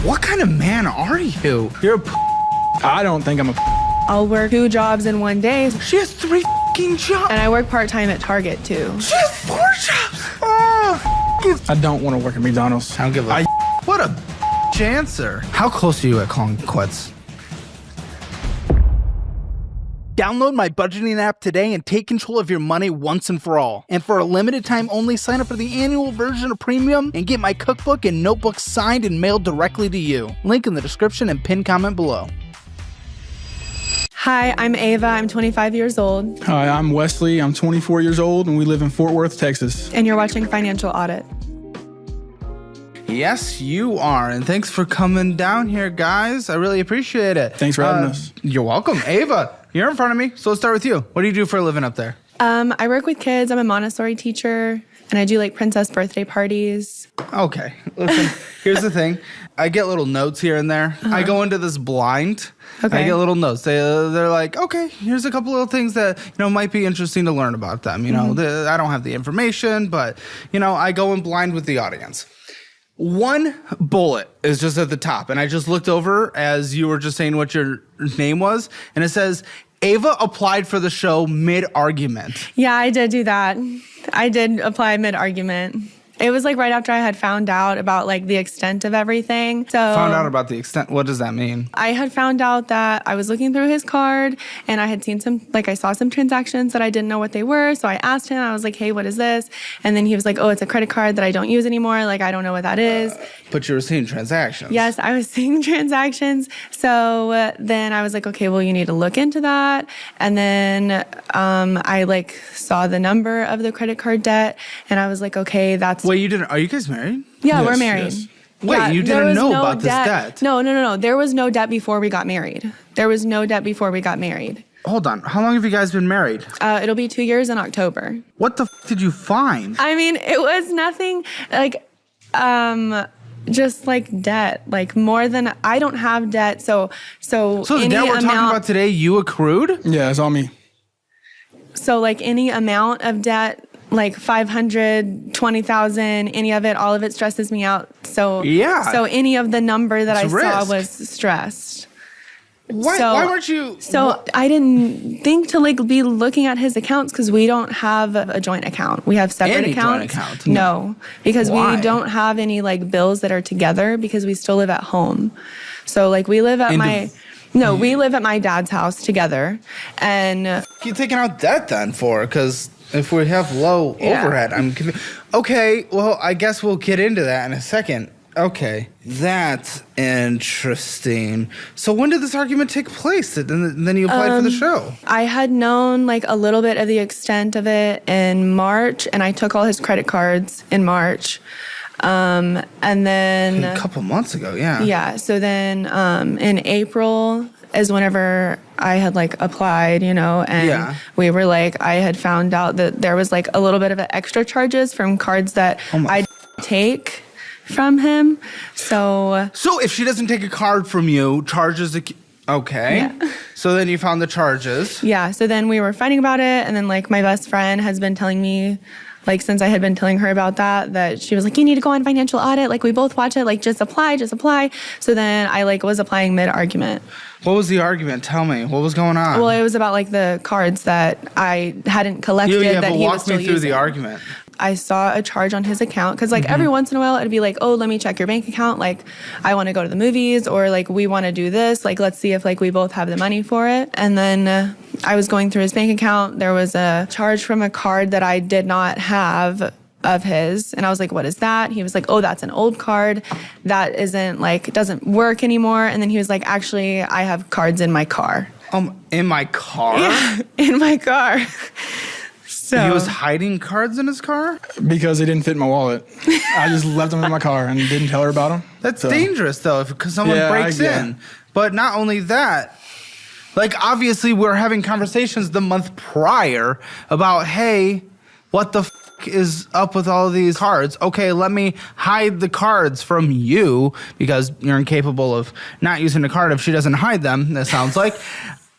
What kind of man are you? You're a I don't think I'm a I'll work 2 jobs in one day. She has 3 jobs. And I work part-time at Target, too. She has 4 jobs. Oh, I don't want to work at McDonald's. I don't give a What a answer. How close are you at calling quits? Download my budgeting app today and take control of your money once and for all. And for a limited time only, sign up for the annual version of Premium and get my cookbook and notebook signed and mailed directly to you. Link in the description and pinned comment below. Hi, I'm Ava. I'm 25 years old. Hi, I'm Wesley. I'm 24 years old, and we live in Fort Worth, Texas. And you're watching Financial Audit. Yes, you are. And thanks for coming down here, guys. I really appreciate it. Thanks for having us. You're welcome. Ava, you're in front of me, so let's start with you. What do you do for a living up there? I work with kids. I'm a Montessori teacher, and I do like princess birthday parties. Okay. Listen, here's the thing. I get little notes here and there. I go into this blind. Okay. I get little notes. They're like, okay, here's a couple little things that, might be interesting to learn about them. I don't have the information, but, I go in blind with the audience. One bullet is just at the top, and I just looked over as you were just saying what your name was, and it says, Ava applied for the show mid-argument. Yeah, I did do that. I did apply mid-argument. It was like right after I had found out about like the extent of everything. So found out about the extent. What does that mean? I had found out that I was looking through his card and I had seen I saw some transactions that I didn't know what they were. So I asked him, I was like, hey, what is this? And then he was like, oh, it's a credit card that I don't use anymore. Like, I don't know what that is. But you were seeing transactions. Yes, I was seeing transactions. So then I was like, okay, well, you need to look into that. And then I saw the number of the credit card debt and I was like, okay, that's... Wait, are you guys married? Yeah, Yes, we're married. yes. Wait, Yeah, you didn't know about this debt? No. There was no debt before we got married. Hold on. How long have you guys been married? It'll be 2 years in October. What the did you find? I mean, it was nothing just like debt, like more than I don't have debt. So the debt we're talking about today, you accrued? Yeah, it's on me. So like any amount of debt, like 500, 20,000, any of it, all of it stresses me out. So yeah. So any of the number that It's I saw risk. was stressed. Why weren't you? So I didn't think to be looking at his accounts because we don't have a joint account. We have separate Any accounts. joint account? No, because Why? we don't have any bills that are together because we still live at home. So we live at we live at my dad's house together, and You taking out debt then for? Because if we have low overhead, I'm confused. Okay, well, I guess we'll get into that in a second. Okay, that's interesting. So when did this argument take place? And then you applied for the show. I had known a little bit of the extent of it in March, and I took all his credit cards in March. And then A couple months ago, yeah. Yeah. So then in April is whenever I had applied, and we were I had found out that there was a little bit of extra charges from cards that I take from him. So if she doesn't take a card from you, charges okay. Yeah. So then you found the charges. Yeah. So then we were fighting about it, and then my best friend has been telling me, since I had been telling her about that she was like, you need to go on Financial Audit. We both watch it. Just apply. So then I was applying mid-argument. What was the argument? Tell me. What was going on? Well, it was about the cards that I hadn't collected that he was still walk me through using. the argument. I saw a charge on his account because every once in a while it'd be oh, let me check your bank account. I want to go to the movies, or we want to do this. Let's see if we both have the money for it. And then I was going through his bank account. There was a charge from a card that I did not have of his. And I was like, what is that? He was like, oh, that's an old card. That isn't doesn't work anymore. And then he was like, actually, I have cards in my car. In my car? Yeah, in my car. So He was hiding cards in his car? Because they didn't fit in my wallet. I just left them in my car and didn't tell her about them. That's dangerous, though, because someone breaks in. But not only that, obviously we're having conversations the month prior about, hey, what the is up with all of these cards? Okay, let me hide the cards from you because you're incapable of not using the card if she doesn't hide them, that sounds like.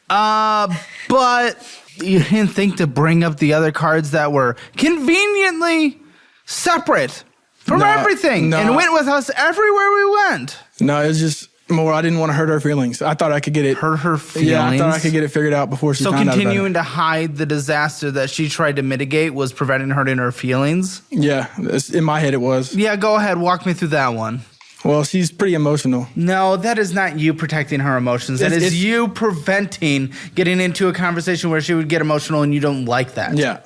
But you didn't think to bring up the other cards that were conveniently separate from everything and went with us everywhere we went. No, it's just more, I didn't want to hurt her feelings. I thought I could get it. Hurt her feelings? Yeah, I thought I could get it figured out before she found out about it. So continuing to hide the disaster that she tried to mitigate was preventing hurting her feelings? Yeah, in my head it was. Yeah, go ahead. Walk me through that one. Well, she's pretty emotional. No, that is not you protecting her emotions. That is you preventing getting into a conversation where she would get emotional and you don't like that. Yeah.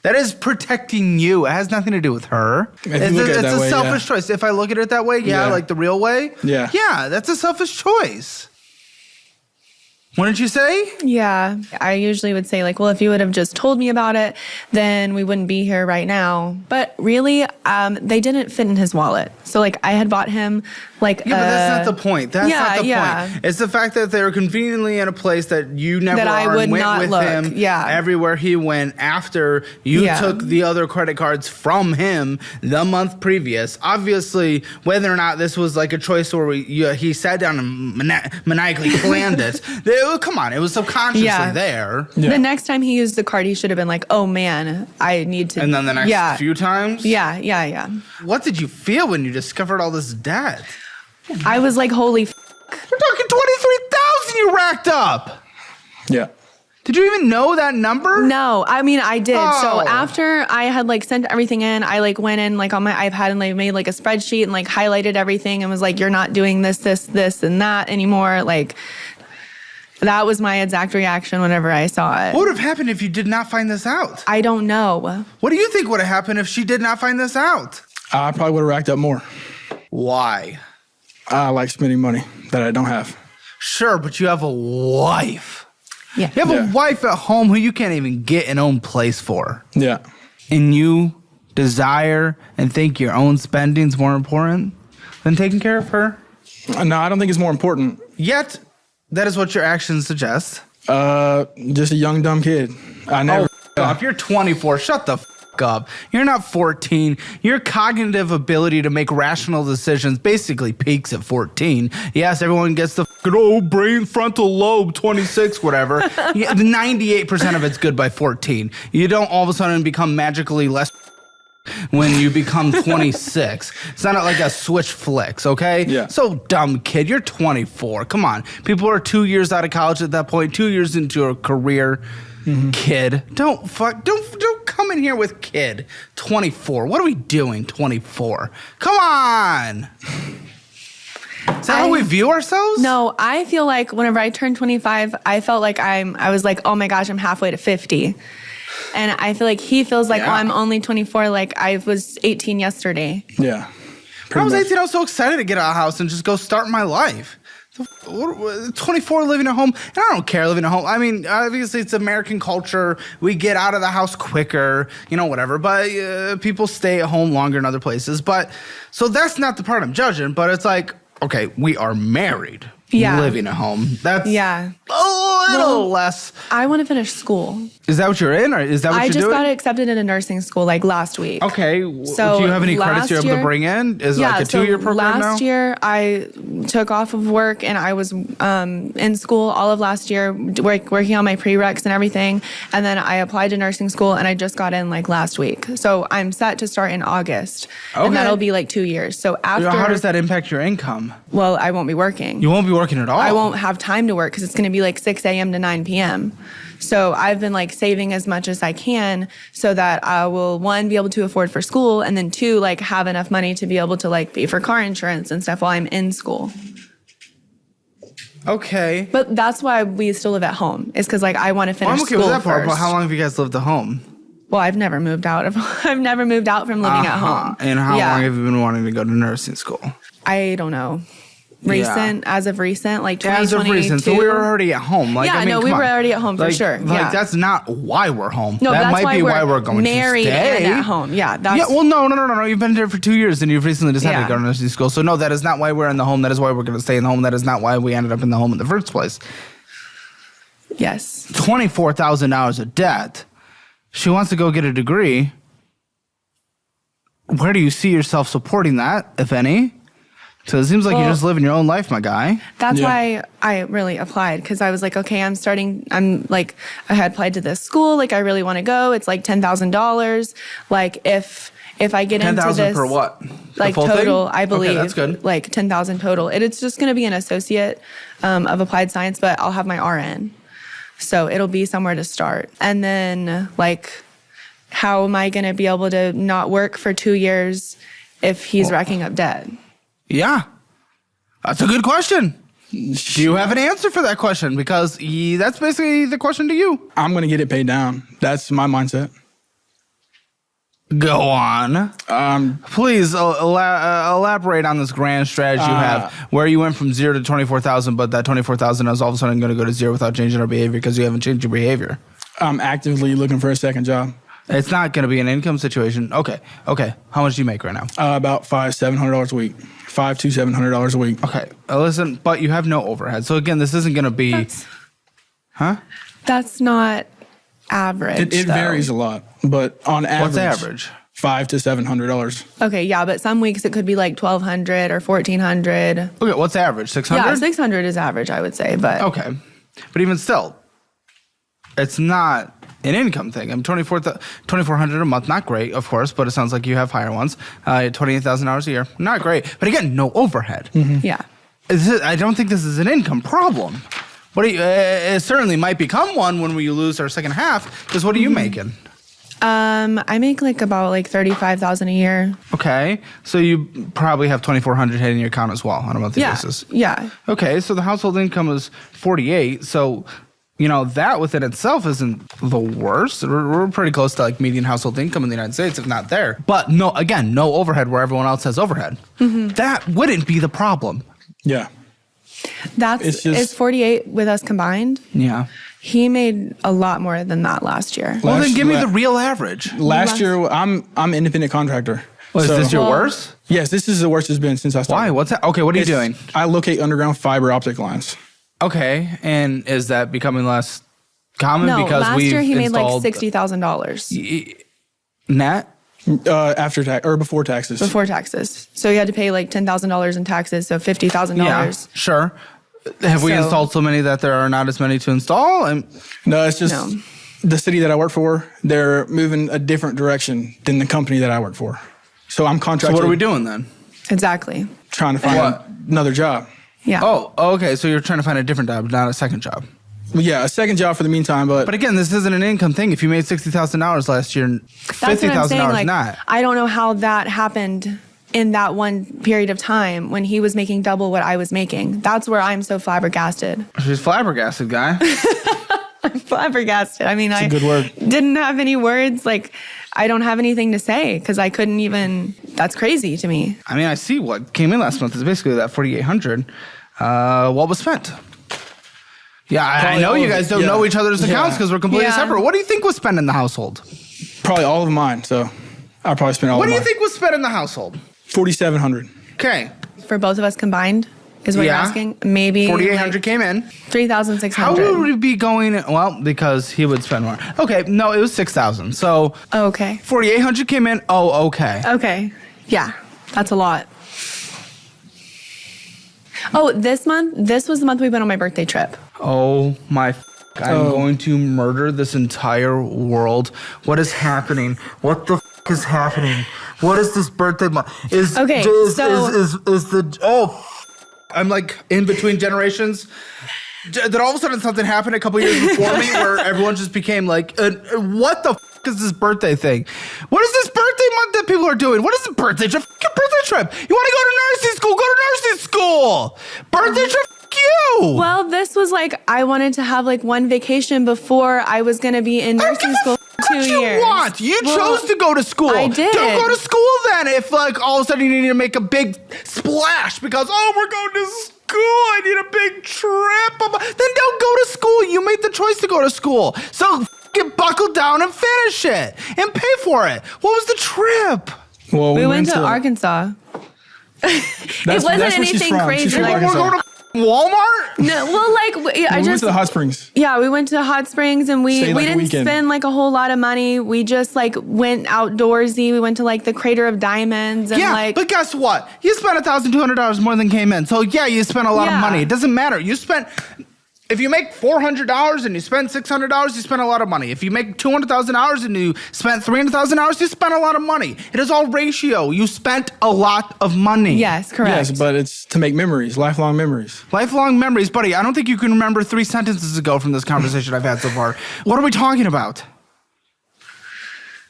That is protecting you. It has nothing to do with her. It's a selfish choice. If I look at it that way, like the real way, yeah, that's a selfish choice. What did you say? Yeah, I usually would say like, well, if you would have just told me about it, then we wouldn't be here right now. But really, they didn't fit in his wallet. So like I had bought him like but that's not the point. That's not the point. It's the fact that they were conveniently in a place that you never went with him. Yeah. Everywhere he went after you took the other credit cards from him the month previous. Obviously, whether or not this was like a choice where he sat down and maniacally planned it. Come on, it was subconsciously there. Yeah. The next time he used the card, he should have been like, oh man, I need to. And then the next few times? Yeah. What did you feel when you discovered all this debt? I was like, holy f***. We're talking $23,000 you racked up. Yeah. Did you even know that number? No, I mean, I did. Oh. So after I had like sent everything in, I like went in like on my iPad and like made like a spreadsheet and like highlighted everything and was like, you're not doing this, and that anymore. Like, that was my exact reaction whenever I saw it. What would have happened if you did not find this out? I don't know. What do you think would have happened if she did not find this out? I probably would have racked up more. Why? I like spending money that I don't have. Sure, but you have a wife. Yeah. You have a wife at home who you can't even get an own place for. Yeah. And you desire and think your own spending's more important than taking care of her? No, I don't think it's more important. Yet, that is what your actions suggest. Just a young, dumb kid. I never... If you're 24, shut the up. You're not 14. Your cognitive ability to make rational decisions basically peaks at 14. Yes, everyone gets the brain frontal lobe 26, whatever. 98% of it's good by 14. You don't all of a sudden become magically less when you become 26. It's not like a switch flicks, okay? Yeah. So dumb kid, you're 24. Come on. People are 2 years out of college at that point, 2 years into a career. Kid. Don't come in here with kid. 24. What are we doing, 24? Come on. Is that how we view ourselves? No, I feel like whenever I turned 25, I felt like I was like, oh my gosh, I'm halfway to 50. And I feel like he feels like, oh, I'm only 24, like I was 18 yesterday. Yeah. When I was 18, I was so excited to get out of the house and just go start my life. 24 living at home, and I don't care living at home. I mean, obviously it's American culture. We get out of the house quicker, whatever. But people stay at home longer in other places. But so that's not the part I'm judging. But it's like, okay, we are married. Yeah. Living at home. That's a little less. I want to finish school. Is that what you're in, or is that what you're doing? I just got accepted into nursing school like last week. Okay. So do you have any credits you're able to bring in? Is it like a 2-year program now? Last year I took off of work and I was in school all of last year working on my prereqs and everything. And then I applied to nursing school and I just got in like last week. So I'm set to start in August. Okay. And that'll be like 2 years. So after. How does that impact your income? Well, I won't be working. You won't be working at all? I won't have time to work because it's going to be like 6 a.m. to 9 p.m. So I've been like saving as much as I can so that I will, 1, be able to afford for school, and then 2, like have enough money to be able to like pay for car insurance and stuff while I'm in school. Okay. But that's why we still live at home, is because like I want to finish school with that part, first. but how long have you guys lived at home? Well, I've never moved out from living at home. And how long have you been wanting to go to nursing school? I don't know. As of recent, like 2022. As of recent, so we were already at home. Like, we were already at home for sure. Like that's not why we're home. No, that that's might be why we're going married to stay. and at home. Yeah, well, no. You've been there for 2 years and you've recently decided to go to nursing school. So no, that is not why we're in the home. That is why we're going to stay in the home. That is not why we ended up in the home in the first place. Yes. $24,000 of debt. She wants to go get a degree. Where do you see yourself supporting that, if any? So it seems like you're just living your own life, my guy. That's why I really applied, because I was like, okay, I had applied to this school. Like, I really want to go. It's like $10,000. Like, if if I get into this. 10,000 per what? Like total, thing? I believe. Okay, that's good. Like 10,000 total. It's just going to be an associate of applied science, but I'll have my RN. So it'll be somewhere to start. And then like, how am I going to be able to not work for 2 years if he's racking up debt? Yeah. That's a good question. Do you have an answer for that question? Because that's basically the question to you. I'm going to get it paid down. That's my mindset. Go on. Please elaborate on this grand strategy you have, where you went from 0 to 24,000, but that 24,000 is all of a sudden going to go to 0 without changing our behavior because you haven't changed your behavior. I'm actively looking for a second job. It's not going to be an income situation. Okay. How much do you make right now? About $700 a week. $500 to $700 a week. Okay. Listen, but you have no overhead. So again, this isn't going to be... That's not average, It varies a lot, but on average... What's average? $500 to $700. Okay, yeah, but some weeks it could be like $1,200 or $1,400. Okay, what's average? 600? Yeah, 600 is average, I would say, but... Okay. But even still, it's not an income thing. I'm $2,400 a month, not great, of course, but it sounds like you have higher ones. $28,000 a year, not great. But again, no overhead. Mm-hmm. Yeah. I don't think this is an income problem. It certainly might become one when we lose our second half, because what are you making? I make about $35,000 a year. Okay, so you probably have $2,400 hitting your account as well on a monthly basis. Yeah. Okay, so the household income is 48. So, that within itself isn't the worst. We're pretty close to median household income in the United States, if not there. But no overhead where everyone else has overhead. Mm-hmm. That wouldn't be the problem. Yeah. It's 48 with us combined. Yeah. He made a lot more than that last year. Well, then give me the real average. Last year, I'm an independent contractor. Is this your worst? Yes, this is the worst it's been since I started. Why? What's that? Okay, what are you doing? I locate underground fiber optic lines. Okay, and is that becoming less common because last year he made $60,000 net after tax or before taxes. Before taxes, so he had to pay $10,000 in taxes, so $50,000. Yeah, sure. Have we installed so many that there are not as many to install? No, it's just the city that I work for. They're moving a different direction than the company that I work for. So I'm contracted. So what are we doing then? Exactly. Trying to find another job. Yeah. Oh, okay. So you're trying to find a different job, not a second job. Well, yeah, a second job for the meantime, but again, this isn't an income thing. If you made $60,000 last year, $50,000 not. I don't know how that happened in that one period of time when he was making double what I was making. That's where I'm so flabbergasted. She's flabbergasted, guy. I'm flabbergasted. I mean, That's a good word. Didn't have any words. I don't have anything to say because I couldn't even. That's crazy to me. I mean, I see what came in last month is basically that $4,800. What was spent? Yeah, I know you guys don't know each other's accounts because we're completely separate. What do you think was spent in the household? Probably all of mine. So I probably spent all. What of do you mine. think was spent in the household? $4,700. Okay. For both of us combined, is what you're asking? Maybe $4,800 came in. $3,600. How would we be going? Well, because he would spend more. Okay, no, it was $6,000. So okay, $4,800 came in. Oh, okay. Okay, yeah, that's a lot. Oh, this was the month we went on my birthday trip. Oh my! I'm going to murder this entire world. What is happening? What the is happening? What is this birthday month? I'm in between generations. Did all of a sudden something happen a couple years before me where everyone just became what the is this birthday thing? What is this birthday month that people are doing? What is the birthday trip? Birthday trip. You want to go to nursing school? Go to nursing school. Birthday trip. You. Well, this was I wanted to have one vacation before I was going to be in nursing school for 2 years. You chose to go to school. I did. Don't go to school then if all of a sudden you need to make a big splash because, we're going to school. I need a big trip. Then don't go to school. You made the choice to go to school. So get buckled down and finish it and pay for it. What was the trip? Well, we went to Arkansas. It wasn't anything crazy. We're going to Walmart? No, well, we went to the hot springs. Yeah, we went to the hot springs and we didn't spend a whole lot of money. We just went outdoorsy. We went to the Crater of Diamonds and but guess what? You spent $1,200 more than came in. So yeah, you spent a lot of money. It doesn't matter. You spent If you make $400 and you spend $600, you spend a lot of money. If you make $200,000 and you spent $300,000, you spent a lot of money. It is all ratio. You spent a lot of money. Yes, correct. Yes, but it's to make memories, lifelong memories. Lifelong memories. Buddy, I don't think you can remember 3 sentences ago from this conversation I've had so far. What are we talking about?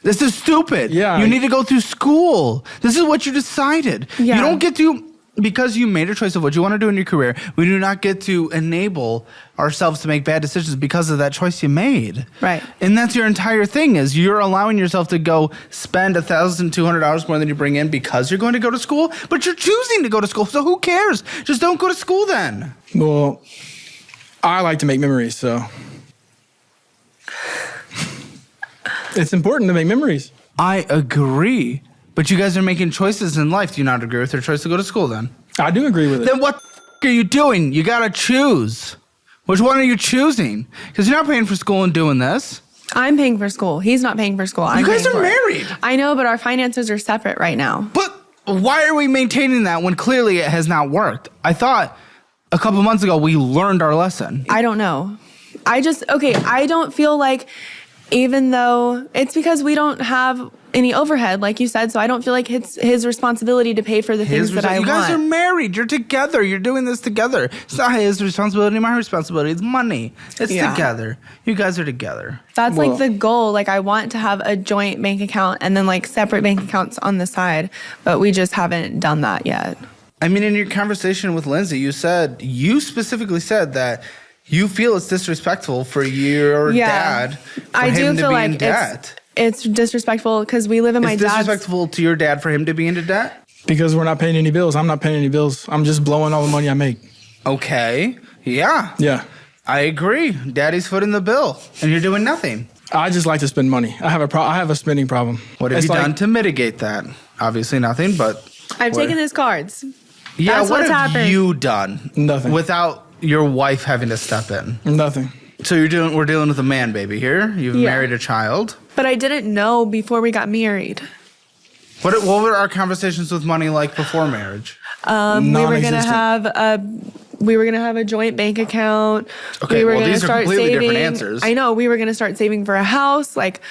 This is stupid. Yeah. You need to go through school. This is what you decided. Yeah. You don't get to... Because you made a choice of what you want to do in your career, we do not get to enable ourselves to make bad decisions because of that choice you made. Right. And that's your entire thing is you're allowing yourself to go spend $1,200 more than you bring in because you're going to go to school, but you're choosing to go to school. So who cares? Just don't go to school then. Well, I like to make memories, so it's important to make memories. I agree. But you guys are making choices in life. Do you not agree with their choice to go to school then? I do agree with it. Then what are you doing? You got to choose. Which one are you choosing? Because you're not paying for school and doing this. I'm paying for school. He's not paying for school. You guys are married. I know, but our finances are separate right now. But why are we maintaining that when clearly it has not worked? I thought a couple months ago we learned our lesson. I don't know. I don't feel like, even though it's because we don't have any overhead, like you said, so I don't feel like it's his responsibility to pay for the things that I want. You guys are married. You're together. You're doing this together. It's not his responsibility, my responsibility. It's money. It's together. You guys are together. That's like the goal. Like I want to have a joint bank account and then like separate bank accounts on the side, but we just haven't done that yet. I mean, in your conversation with Lindsay, you specifically said that you feel it's disrespectful for your dad for him to be in debt. It's disrespectful because we live in my dad's... It's disrespectful to your dad for him to be into debt? Because we're not paying any bills. I'm not paying any bills. I'm just blowing all the money I make. Okay. Yeah. Yeah. I agree. Daddy's footing the bill, and you're doing nothing. I just like to spend money. I have a spending problem. What have you done to mitigate that? Obviously nothing, but... I've taken his cards. Yeah, That's what have happened. you done? Nothing. Without your wife having to step in? Nothing. So we're dealing with a man baby here. You've married a child. But I didn't know before we got married. What were our conversations with money like before marriage? We were gonna have a joint bank account. Okay, we were well, gonna these are start completely saving. different answers. I know we were gonna start saving for a house. Like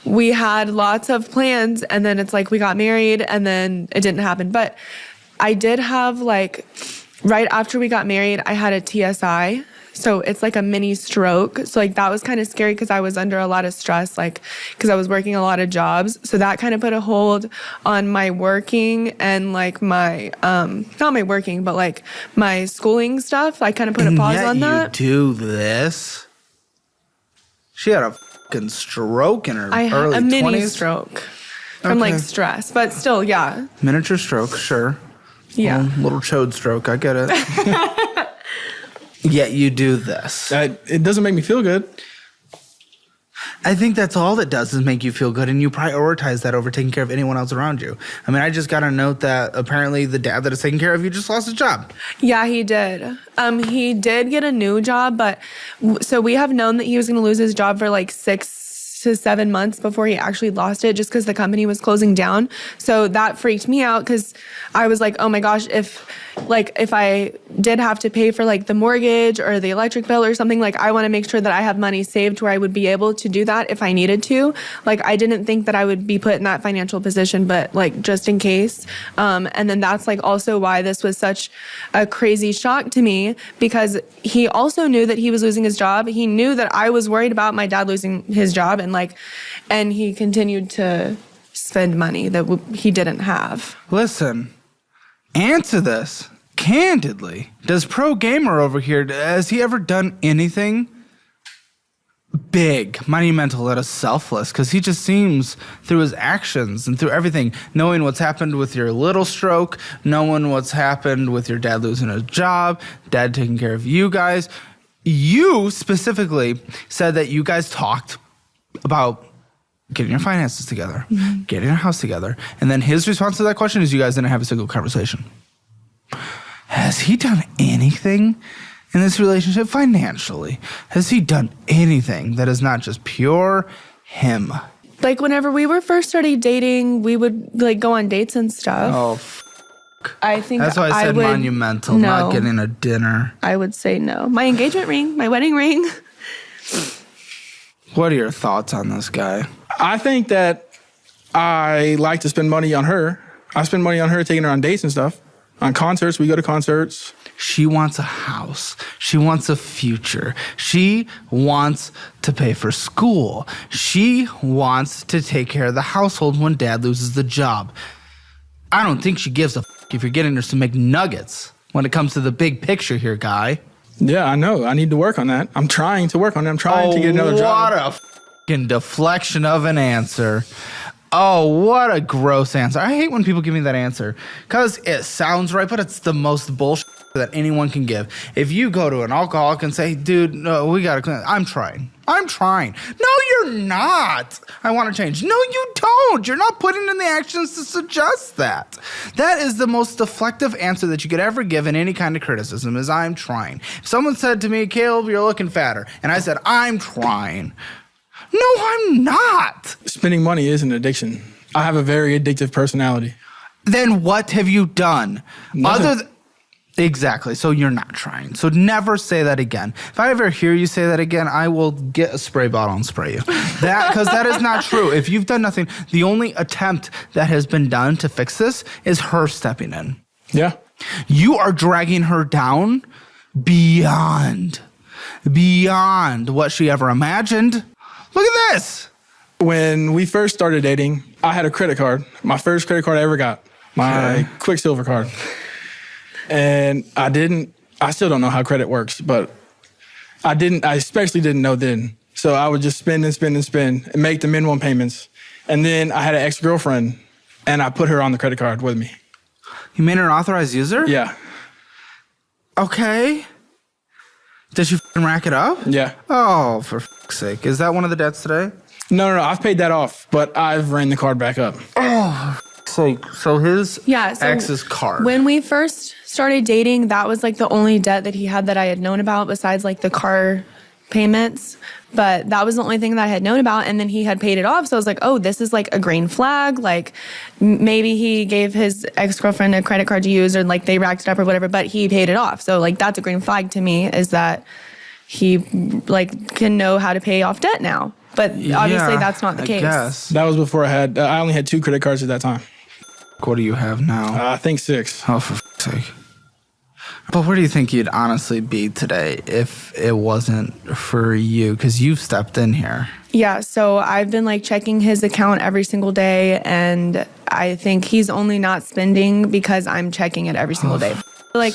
we had lots of plans, and then it's like we got married, and then it didn't happen. But I did have right after we got married, I had a TSI. So it's like a mini stroke. So that was kind of scary because I was under a lot of stress, because I was working a lot of jobs. So that kind of put a hold on my working and my, not my working, but my schooling stuff. I kind of put a pause on that. You do this? She had a fucking stroke in her early 20s. I had a mini stroke from stress, but still, yeah. Miniature stroke, sure. Yeah. Little chode stroke, I get it. Yet you do this. It doesn't make me feel good. I think that's all it does is make you feel good, and you prioritize that over taking care of anyone else around you. I mean, I just got a note that apparently the dad that is taking care of you just lost his job. Yeah, he did. He did get a new job, but so we have known that he was going to lose his job for 6 to 7 months before he actually lost it, just because the company was closing down. So that freaked me out because I was like, oh my gosh, if I did have to pay for the mortgage or the electric bill or something, I want to make sure that I have money saved where I would be able to do that if I needed to. I didn't think that I would be put in that financial position, but just in case. And then that's also why this was such a crazy shock to me, because he also knew that he was losing his job. He knew that I was worried about my dad losing his job, and he continued to spend money that he didn't have. Listen. Answer this candidly. Does Pro Gamer over here, has he ever done anything big, monumental, that is selfless? Because he just seems, through his actions and through everything, knowing what's happened with your little stroke, knowing what's happened with your dad losing his job, dad taking care of you guys. You specifically said that you guys talked about getting your finances together, getting a house together. And then his response to that question is you guys didn't have a single conversation. Has he done anything in this relationship financially? Has he done anything that is not just pure him? Whenever we were first started dating, we would go on dates and stuff. Oh, I think that's why I said monumental, not getting a dinner. I would say no. My engagement ring, my wedding ring. What are your thoughts on this guy? I think that I like to spend money on her. I spend money on her, taking her on dates and stuff. On concerts, we go to concerts. She wants a house. She wants a future. She wants to pay for school. She wants to take care of the household when dad loses the job. I don't think she gives a if you're getting her some McNuggets when it comes to the big picture here, guy. Yeah, I know. I need to work on that. I'm trying to work on it. I'm trying to get another job. What a fucking deflection of an answer. Oh, what a gross answer. I hate when people give me that answer because it sounds right, but it's the most bullshit that anyone can give. If you go to an alcoholic and say, dude, no, we got to, I'm trying. No, you're not. I want to change. No, you don't. You're not putting in the actions to suggest that. That is the most deflective answer that you could ever give in any kind of criticism is I'm trying. If someone said to me, Caleb, you're looking fatter, and I said, I'm trying. No, I'm not. Spending money is an addiction. I have a very addictive personality. Then what have you done? Nothing. Exactly. So you're not trying. So never say that again. If I ever hear you say that again, I will get a spray bottle and spray you. Because that is not true. If you've done nothing, the only attempt that has been done to fix this is her stepping in. Yeah. You are dragging her down beyond what she ever imagined. Look at this. When we first started dating, I had a credit card. My first credit card I ever got. My Quicksilver card. And I still don't know how credit works, but I especially didn't know then. So I would just spend and make the minimum payments. And then I had an ex-girlfriend and I put her on the credit card with me. You made her an authorized user? Yeah. Okay. Did she rack it up? Yeah. Oh, for fuck's sake. Is that one of the debts today? No. I've paid that off, but I've ran the card back up. Oh, for fuck's sake. So his ex's card. When we first started dating, that was like the only debt that he had that I had known about besides like the car payments. But that was the only thing that I had known about. And then he had paid it off. So I was like, oh, this is like a green flag. Like maybe he gave his ex-girlfriend a credit card to use or like they racked it up or whatever, but he paid it off. So like that's a green flag to me is that he like can know how to pay off debt now. But obviously that's not the case. Guess. That was before I only had 2 credit cards at that time. What do you have now? I think 6. Oh, for fuck's sake. But where do you think you'd honestly be today if it wasn't for you? Because you've stepped in here. Yeah, so I've been like checking his account every single day, and I think he's only not spending because I'm checking it every single day. Like,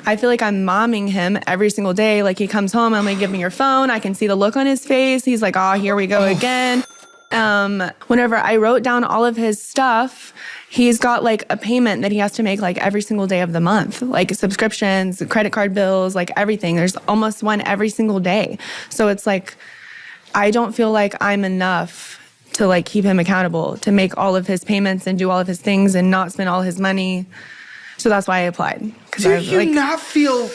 I feel like I'm momming him every single day. Like, he comes home, I'm like, give me your phone. I can see the look on his face. He's like, oh, here we go again. Whenever I wrote down all of his stuff, he's got like a payment that he has to make like every single day of the month, like subscriptions, credit card bills, like everything. There's almost one every single day. So it's like, I don't feel like I'm enough to like keep him accountable, to make all of his payments and do all of his things and not spend all his money. So that's why I applied. Do you not feel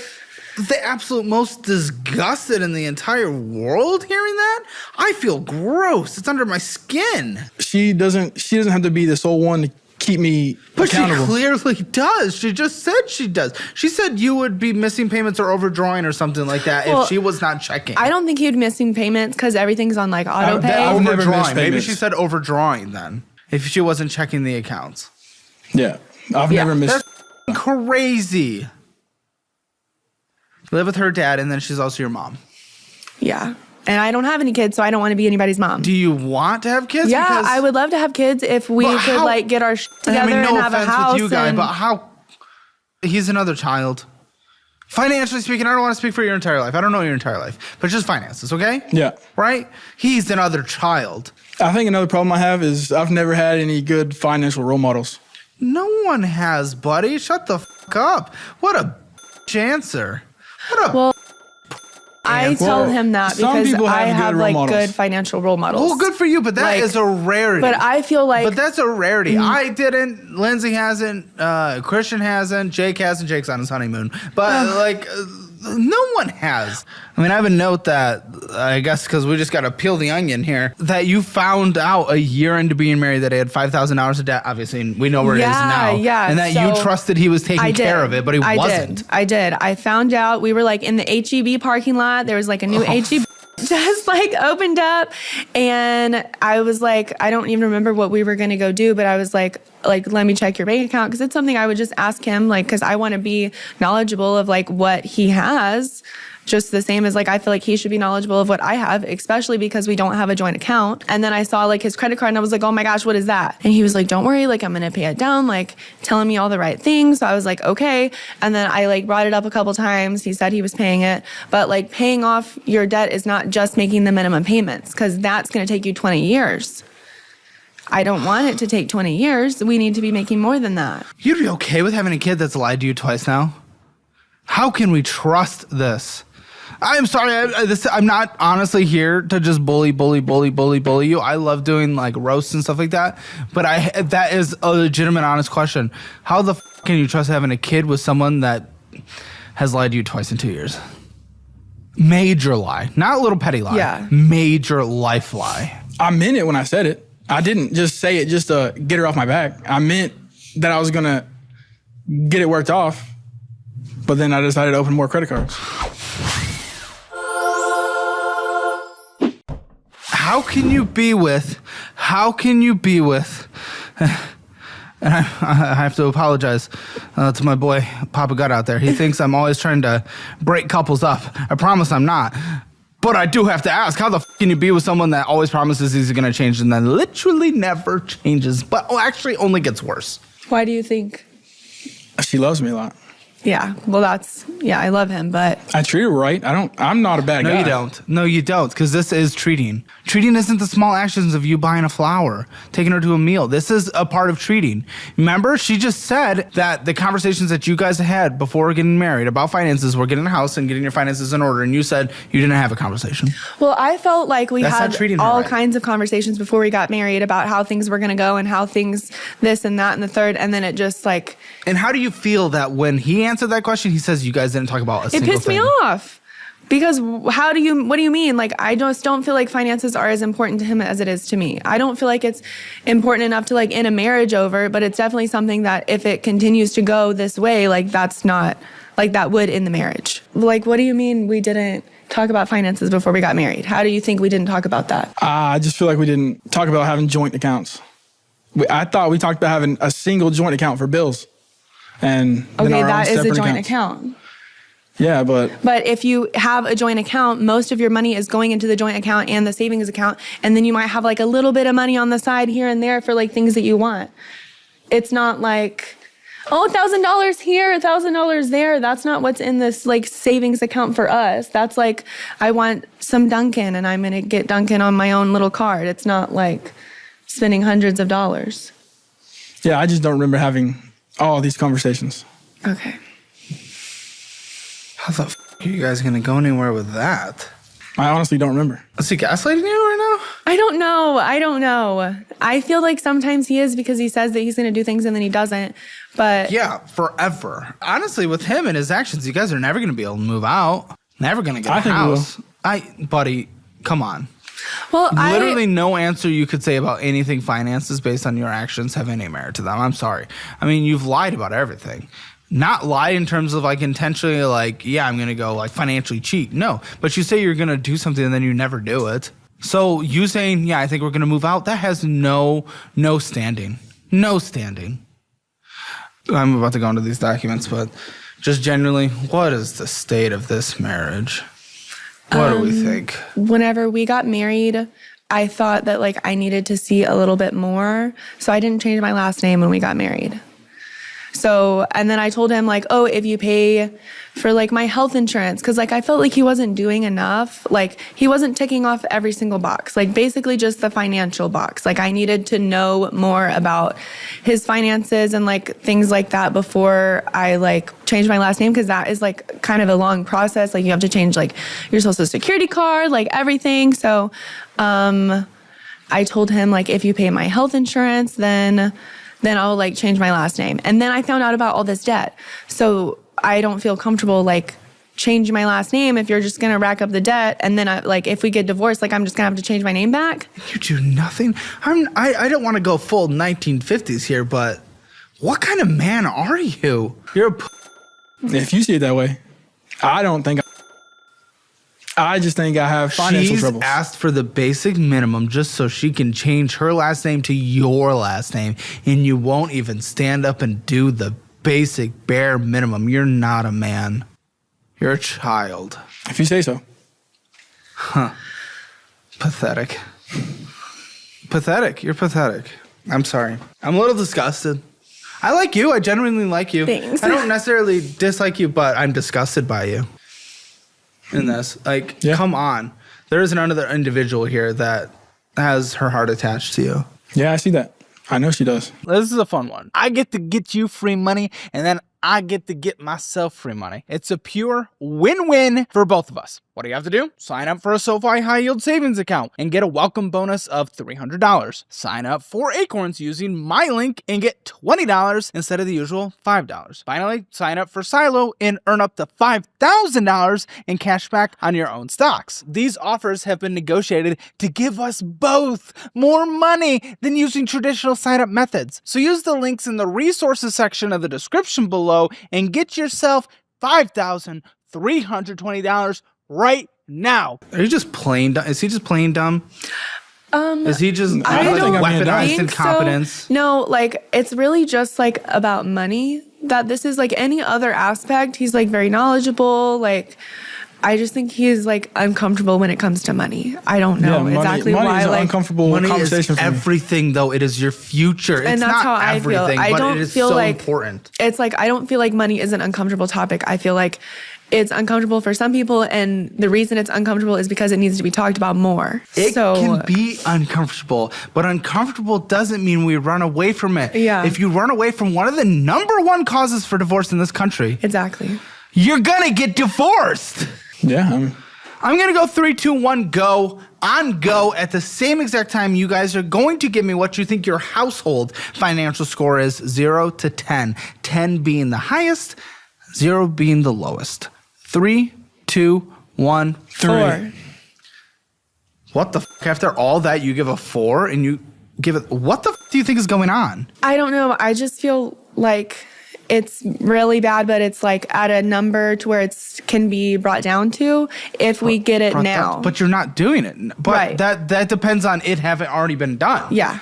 the absolute most disgusted in the entire world hearing that? I feel gross. It's under my skin. She doesn't have to be the sole one to keep me accountable. She clearly does. She just said she does. She said you would be missing payments or overdrawing or something like that if she was not checking. I don't think he'd missing payments because everything's on like auto pay. Overdrawing. Maybe she said overdrawing then if she wasn't checking the accounts. Yeah. I've never missed. That's crazy. Live with her dad, and then she's also your mom. Yeah. And I don't have any kids, so I don't want to be anybody's mom. Do you want to have kids? Yeah, I would love to have kids if we could like get our together and have a house. With you guys, but how? He's another child. Financially speaking, I don't want to speak for your entire life. I don't know your entire life, but just finances, okay? Yeah. Right? He's another child. I think another problem I have is I've never had any good financial role models. No one has, buddy. Shut the fuck up. What a answer. I tell him that because I have like good financial role models. Well, good for you, but that is a rarity. But I feel like... But that's a rarity. I didn't. Lindsay hasn't. Christian hasn't. Jake hasn't. Jake's on his honeymoon. But No one has. I mean, I have a note that, I guess because we just got to peel the onion here, that you found out a year into being married that he had $5,000 of debt. Obviously, we know where it is now. Yeah. And that you trusted he was taking care of it, but he wasn't. I did. I found out we were like in the HEB parking lot. There was like a new HEB just like opened up. And I was like, I don't even remember what we were going to go do, but I was like, let me check your bank account. Because it's something I would just ask him, like, because I want to be knowledgeable of like what he has. Just the same as like, I feel like he should be knowledgeable of what I have, especially because we don't have a joint account. And then I saw like his credit card and I was like, oh my gosh, what is that? And he was like, don't worry, like I'm going to pay it down, like telling me all the right things. So I was like, okay. And then I like brought it up a couple times. He said he was paying it, but like paying off your debt is not just making the minimum payments, because that's going to take you 20 years. I don't want it to take 20 years. We need to be making more than that. You'd be okay with having a kid that's lied to you twice now? How can we trust this? I'm sorry, I'm not honestly here to just bully you. I love doing like roasts and stuff like that, but that is a legitimate, honest question. How the can you trust having a kid with someone that has lied to you twice in 2 years? Major lie, not a little petty lie. Yeah. Major life lie. I meant it when I said it. I didn't just say it just to get her off my back. I meant that I was gonna get it worked off, but then I decided to open more credit cards. How can you be with, and I have to apologize to my boy Papa Gut out there. He thinks I'm always trying to break couples up. I promise I'm not. But I do have to ask, how the can you be with someone that always promises he's going to change and then literally never changes, but actually only gets worse? Why do you think? She loves me a lot. Yeah, well, I love him, but I treat her right. I'm not a bad guy. No, you don't, because this is treating. Treating isn't the small actions of you buying a flower, taking her to a meal. This is a part of treating. Remember, she just said that the conversations that you guys had before getting married about finances were getting a house and getting your finances in order, and you said you didn't have a conversation. Well, I felt like we had all right. kinds of conversations before we got married about how things were going to go and how things this and that and the third, and then it just like... And how do you feel that when he answered that question, he says you guys didn't talk about a single thing? It pissed me off. Because what do you mean? Like, I just don't feel like finances are as important to him as it is to me. I don't feel like it's important enough to like end a marriage over, but it's definitely something that if it continues to go this way, like that's not, like that would end the marriage. Like, what do you mean we didn't talk about finances before we got married? How do you think we didn't talk about that? I just feel like we didn't talk about having joint accounts. I thought we talked about having a single joint account for bills. And okay, that is a joint account. Yeah, but if you have a joint account, most of your money is going into the joint account and the savings account, and then you might have like a little bit of money on the side here and there for like things that you want. It's not like, oh, $1,000 here, $1,000 there. That's not what's in this like savings account for us. That's like, I want some Dunkin' and I'm gonna get Dunkin' on my own little card. It's not like spending hundreds of dollars. Yeah, I just don't remember having all these conversations. Okay. How the are you guys going to go anywhere with that? I honestly don't remember. Is he gaslighting you right now? I don't know. I feel like sometimes he is because he says that he's going to do things and then he doesn't. But yeah, forever. Honestly, with him and his actions, you guys are never going to be able to move out. Never going to get a house. Buddy, come on. Well, literally no answer you could say about anything finances based on your actions have any merit to them. I'm sorry. I mean, you've lied about everything. Not lie in terms of like intentionally like, yeah, I'm going to go like financially cheat. No, but you say you're going to do something and then you never do it. So you saying, yeah, I think we're going to move out, that has no standing. No standing. I'm about to go into these documents, but just generally, what is the state of this marriage? What do we think? Whenever we got married, I thought that like I needed to see a little bit more. So I didn't change my last name when we got married. So, and then I told him like, oh, if you pay for like my health insurance, cause like I felt like he wasn't doing enough. Like he wasn't ticking off every single box, like basically just the financial box. Like I needed to know more about his finances and like things like that before I like changed my last name. Cause that is like kind of a long process. Like you have to change like your social security card, like everything. So, I told him like, if you pay my health insurance, then I'll like change my last name. And then I found out about all this debt. So I don't feel comfortable like change my last name if you're just going to rack up the debt. And then if we get divorced, I'm just going to have to change my name back. You do nothing. I don't want to go full 1950s here, but what kind of man are you? You're If you see it that way, I don't think I just think I have financial troubles. She's asked for the basic minimum just so she can change her last name to your last name, and you won't even stand up and do the basic bare minimum. You're not a man. You're a child. If you say so. Huh. Pathetic. Pathetic. You're pathetic. I'm sorry. I'm a little disgusted. I like you. I genuinely like you. Thanks. I don't necessarily dislike you, but I'm disgusted by you in this. Come on. There is another individual here that has her heart attached to you. Yeah, I see that. I know she does. This is a fun one. I get to get you free money, and then I get to get myself free money. It's a pure win-win for both of us. What do you have to do? Sign up for a SoFi High Yield Savings account and get a welcome bonus of $300. Sign up for Acorns using my link and get $20 instead of the usual $5. Finally, sign up for Silo and earn up to $5,000 in cash back on your own stocks. These offers have been negotiated to give us both more money than using traditional sign-up methods. So use the links in the resources section of the description below and get yourself $5,320 right now. Are you just plain dumb? Is he just plain dumb? Is he just I don't think I'm being dumb. weaponized incompetence? So. No, it's really just about money. That this is any other aspect. He's very knowledgeable. I just think he's uncomfortable when it comes to money. I don't know exactly money why. Is an uncomfortable money conversation is for me. everything, though. It is your future. And it's that's not how I feel. everything, I but don't it is feel so like important. It's I don't feel like money is an uncomfortable topic. I feel like it's uncomfortable for some people, and the reason it's uncomfortable is because it needs to be talked about more. It can be uncomfortable, but uncomfortable doesn't mean we run away from it. Yeah. If you run away from one of the number one causes for divorce in this country, Exactly. you're gonna get divorced. Yeah. I'm gonna go 3, 2, 1, go. On go at the same exact time. You guys are going to give me what you think your household financial score is, 0 to 10. 10 being the highest, 0 being the lowest. 3, 2, 1, 3. 4. What the f? After all that, you give a 4 and you give it. What the f do you think is going on? I don't know. I just feel like it's really bad, but it's at a number to where it can be brought down to if we get it now. But you're not doing it. But Right. that depends on it having already been done. Yeah.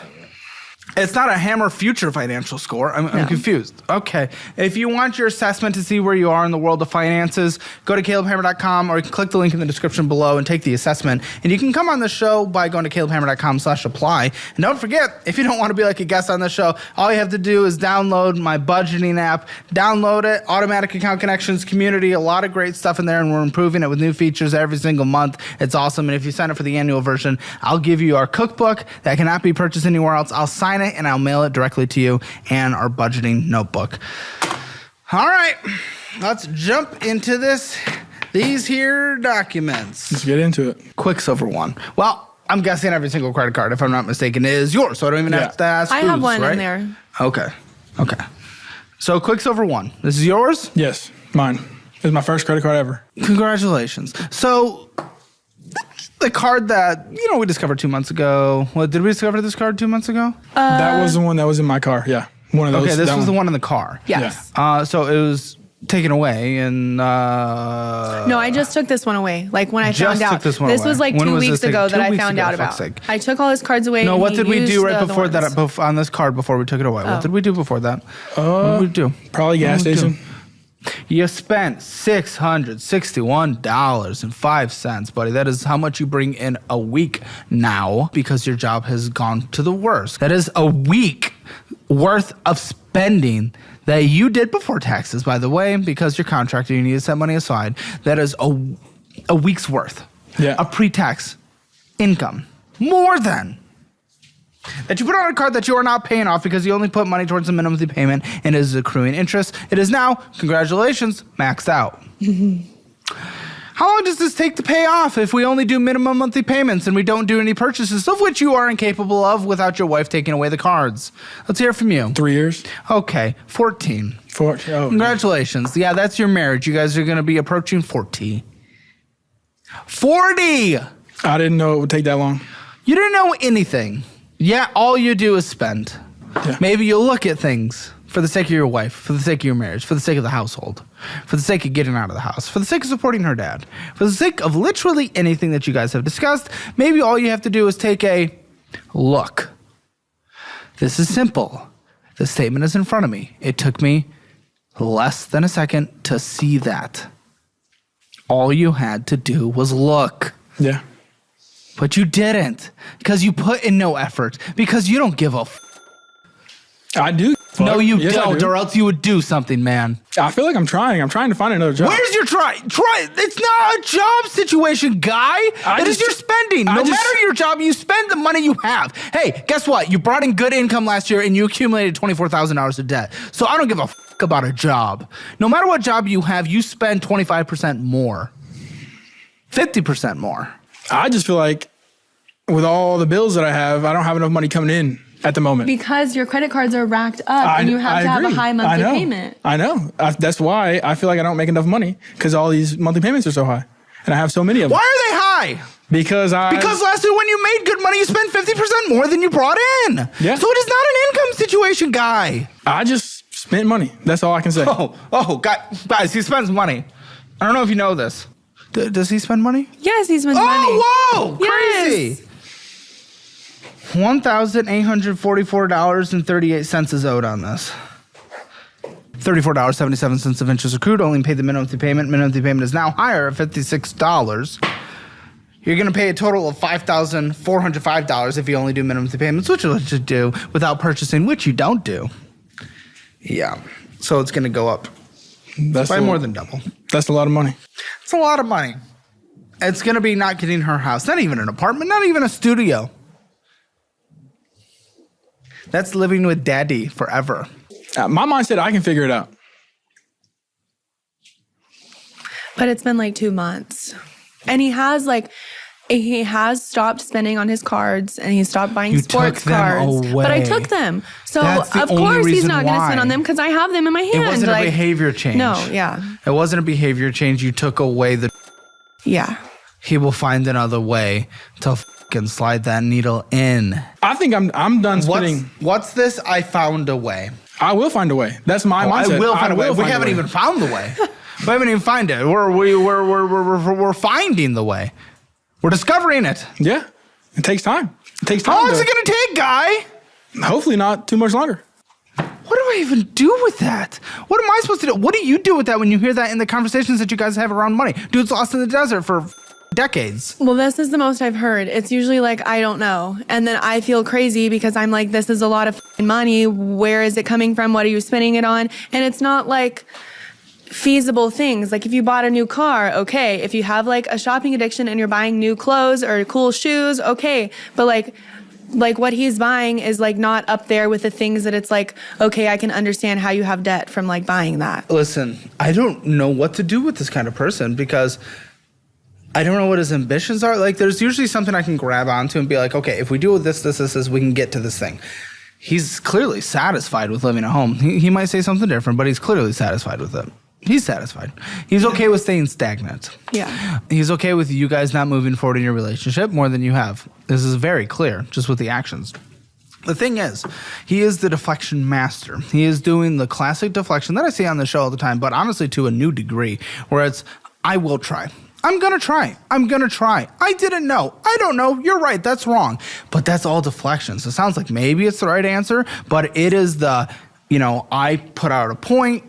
It's not a Hammer Future financial score. I'm confused. Okay. If you want your assessment to see where you are in the world of finances, go to calebhammer.com, or you can click the link in the description below and take the assessment. And you can come on the show by going to calebhammer.com/apply. And don't forget, if you don't want to be a guest on the show, all you have to do is download my budgeting app. Download it. Automatic account connections, community, a lot of great stuff in there, and we're improving it with new features every single month. It's awesome. And if you sign up for the annual version, I'll give you our cookbook that cannot be purchased anywhere else. I'll sign it and I'll mail it directly to you, and our budgeting notebook. All right, let's jump into these here documents. Let's get into it. Quicksilver one. Well, I'm guessing every single credit card, if I'm not mistaken, is yours, so I don't even have to ask I have whose, one right? in there. Okay. So Quicksilver one. This is yours? Yes, mine. This is my first credit card ever. Congratulations. So the card that, we discovered 2 months ago. What, did we discover this card 2 months ago? That was the one that was in my car. Yeah. One of those. Okay, this was the one in the car. Yes. So it was taken away and... No, I just took this one away. When I Just found out. took this one This away. was When 2 was weeks this taken? ago 2 that I weeks found ago, out for about. fuck's sake. I took all his cards away. No, and what he did we used do right the other before ones. that, on this card before we took it away? What did we do before that? What did we do? Probably gas station. You spent $661.05, buddy. That is how much you bring in a week now, because your job has gone to the worst. That is a week worth of spending that you did before taxes, by the way, because you're contractor, you need to set money aside. That is a week's worth of pre-tax income. More than that you put on a card that you are not paying off because you only put money towards the minimum payment and is accruing interest. It is now, congratulations, maxed out. How long does this take to pay off if we only do minimum monthly payments and we don't do any purchases, of which you are incapable of without your wife taking away the cards? Let's hear from you. 3 years. Okay, 14. 14. Oh, Congratulations. Yeah, that's your marriage. You guys are going to be approaching 40. 40! I didn't know it would take that long. You didn't know anything. Yeah, all you do is spend. Yeah. Maybe you'll look at things for the sake of your wife, for the sake of your marriage, for the sake of the household, for the sake of getting out of the house, for the sake of supporting her dad, for the sake of literally anything that you guys have discussed. Maybe all you have to do is take a look. This is simple. The statement is in front of me. It took me less than a second to see that. All you had to do was look. Yeah. But you didn't, because you put in no effort, because you don't give a I do. No, you Yes, I don't, do. or else you would do something, man. I feel like I'm trying. I'm trying to find another job. Where's your try? It's not a job situation, guy. It is your spending. No matter your job, you spend the money you have. Hey, guess what? You brought in good income last year and you accumulated $24,000 of debt. So I don't give a about a job. No matter what job you have, you spend 25% more. 50% more. I just feel like with all the bills that I don't have enough money coming in at the moment. Because your credit cards are racked up and you have to have a high monthly payment. I know. That's why I feel like I don't make enough money, because all these monthly payments are so high. And I have so many of them. Why are they high? Because last year when you made good money, you spent 50% more than you brought in. Yeah. So it is not an income situation, guy. I just spent money. That's all I can say. Guys, he spends money. I don't know if you know this. Does he spend money? Yes, he spends money. Oh, whoa! Yes. Crazy. $1,844.38 is owed on this. $34.77 of interest accrued. Only paid the minimum payment. Minimum payment is now higher at $56. You're going to pay a total of $5,405 if you only do minimum payments, which you should do without purchasing, which you don't do. Yeah. So it's going to go up by more than double. That's a lot of money. It's a lot of money. It's going to be not getting her house. Not even an apartment. Not even a studio. That's living with daddy forever. My mind said I can figure it out. But it's been like 2 months. And he has stopped spending on his cards and he stopped buying sports cards. Away. But I took them. So of only course he's reason not going to spend why. on them because I have them in my hand. It wasn't a behavior change. No, yeah. It wasn't a behavior change. You took away the... Yeah. He will find another way to fucking slide that needle in. I think I'm done spending. What's this? I found a way. I will find a way. That's my mindset. I will find a way. We haven't even found the way. We haven't even found it. We're finding the way. We're discovering it. Yeah. It takes time. It takes time. How long is it going to take, guy? Hopefully not too much longer. What do I even do with that? What am I supposed to do? What do you do with that when you hear that in the conversations that you guys have around money? Dude's lost in the desert for decades. Well, this is the most I've heard. It's usually like, I don't know. And then I feel crazy because I'm like, this is a lot of money. Where is it coming from? What are you spending it on? And it's not like feasible things. Like if you bought a new car, okay. If you have like a shopping addiction and you're buying new clothes or cool shoes, okay. But like what he's buying is like not up there with the things that it's like, okay, I can understand how you have debt from like buying that. Listen, I don't know what to do with this kind of person because I don't know what his ambitions are. Like there's usually something I can grab onto and be like, okay, if we do this, we can get to this thing. He's clearly satisfied with living at home. He might say something different, but he's clearly satisfied with it. He's satisfied. He's okay with staying stagnant. Yeah. He's okay with you guys not moving forward in your relationship more than you have. This is very clear, just with the actions. The thing is, he is the deflection master. He is doing the classic deflection that I see on the show all the time, but honestly to a new degree, where it's, I will try. I'm going to try. I'm going to try. I didn't know. I don't know. You're right. That's wrong. But that's all deflections. It sounds like maybe it's the right answer, but it is the, I put out a point,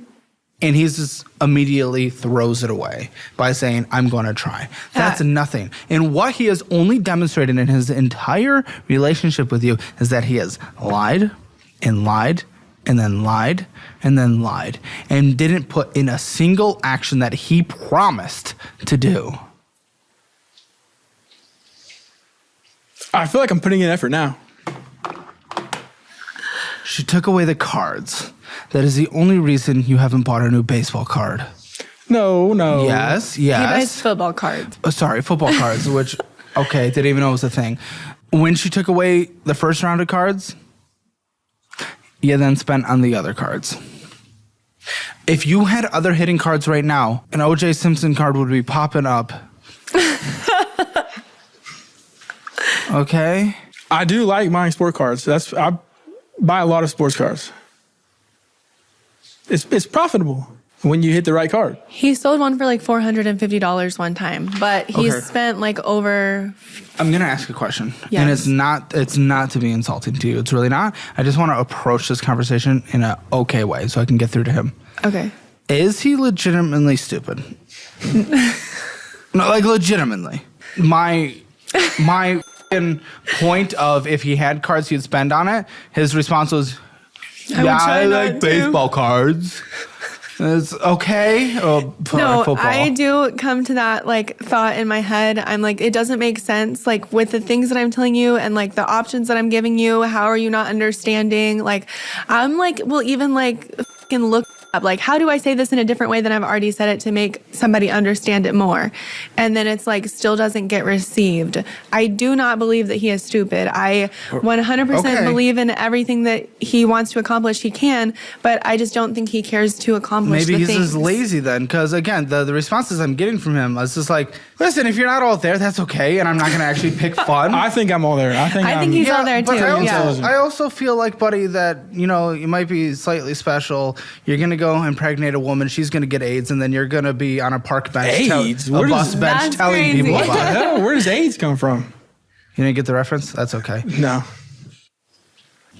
and he just immediately throws it away by saying, I'm going to try. That's nothing. And what he has only demonstrated in his entire relationship with you is that he has lied and lied and then lied and then lied and didn't put in a single action that he promised to do. I feel like I'm putting in effort now. She took away the cards. That is the only reason you haven't bought a new baseball card. No. Yes. He buys football cards. Sorry, football cards, which, okay, didn't even know it was a thing. When she took away the first round of cards, you then spent on the other cards. If you had other hitting cards right now, an O.J. Simpson card would be popping up. Okay? I do like buying sport cards. I buy a lot of sports cards. It's profitable when you hit the right card. He sold one for like $450 one time, but he spent like over. I'm gonna ask a question, Yes. and it's not to be insulting to you. It's really not. I just want to approach this conversation in an okay way, so I can get through to him. Okay. Is he legitimately stupid? No, like legitimately. My f***ing point of if he had cards he'd spend on it, his response was, I like baseball cards. It's okay. No, football. I do come to that like thought in my head. I'm like, it doesn't make sense. Like with the things that I'm telling you and like the options that I'm giving you, how are you not understanding? Like, I'm like, well, even like fucking look up. Like, how do I say this in a different way than I've already said it to make somebody understand it more? And then it's like still doesn't get received. I do not believe that he is stupid. I 100% believe in everything that he wants to accomplish. He can, but I just don't think he cares to accomplish Maybe the he's things. just lazy then, because again, the responses I'm getting from him is just like, listen, if you're not all there, that's okay, and I'm not gonna actually pick fun. I think I'm all there. I think he's all there but too. I also feel like, buddy, that you might be slightly special. You're gonna go impregnate a woman. She's gonna get AIDS, and then you're gonna be on a park bench, AIDS? a bus bench, That's telling crazy. people What the about it. hell? Where does AIDS come from? You didn't get the reference? That's okay. No.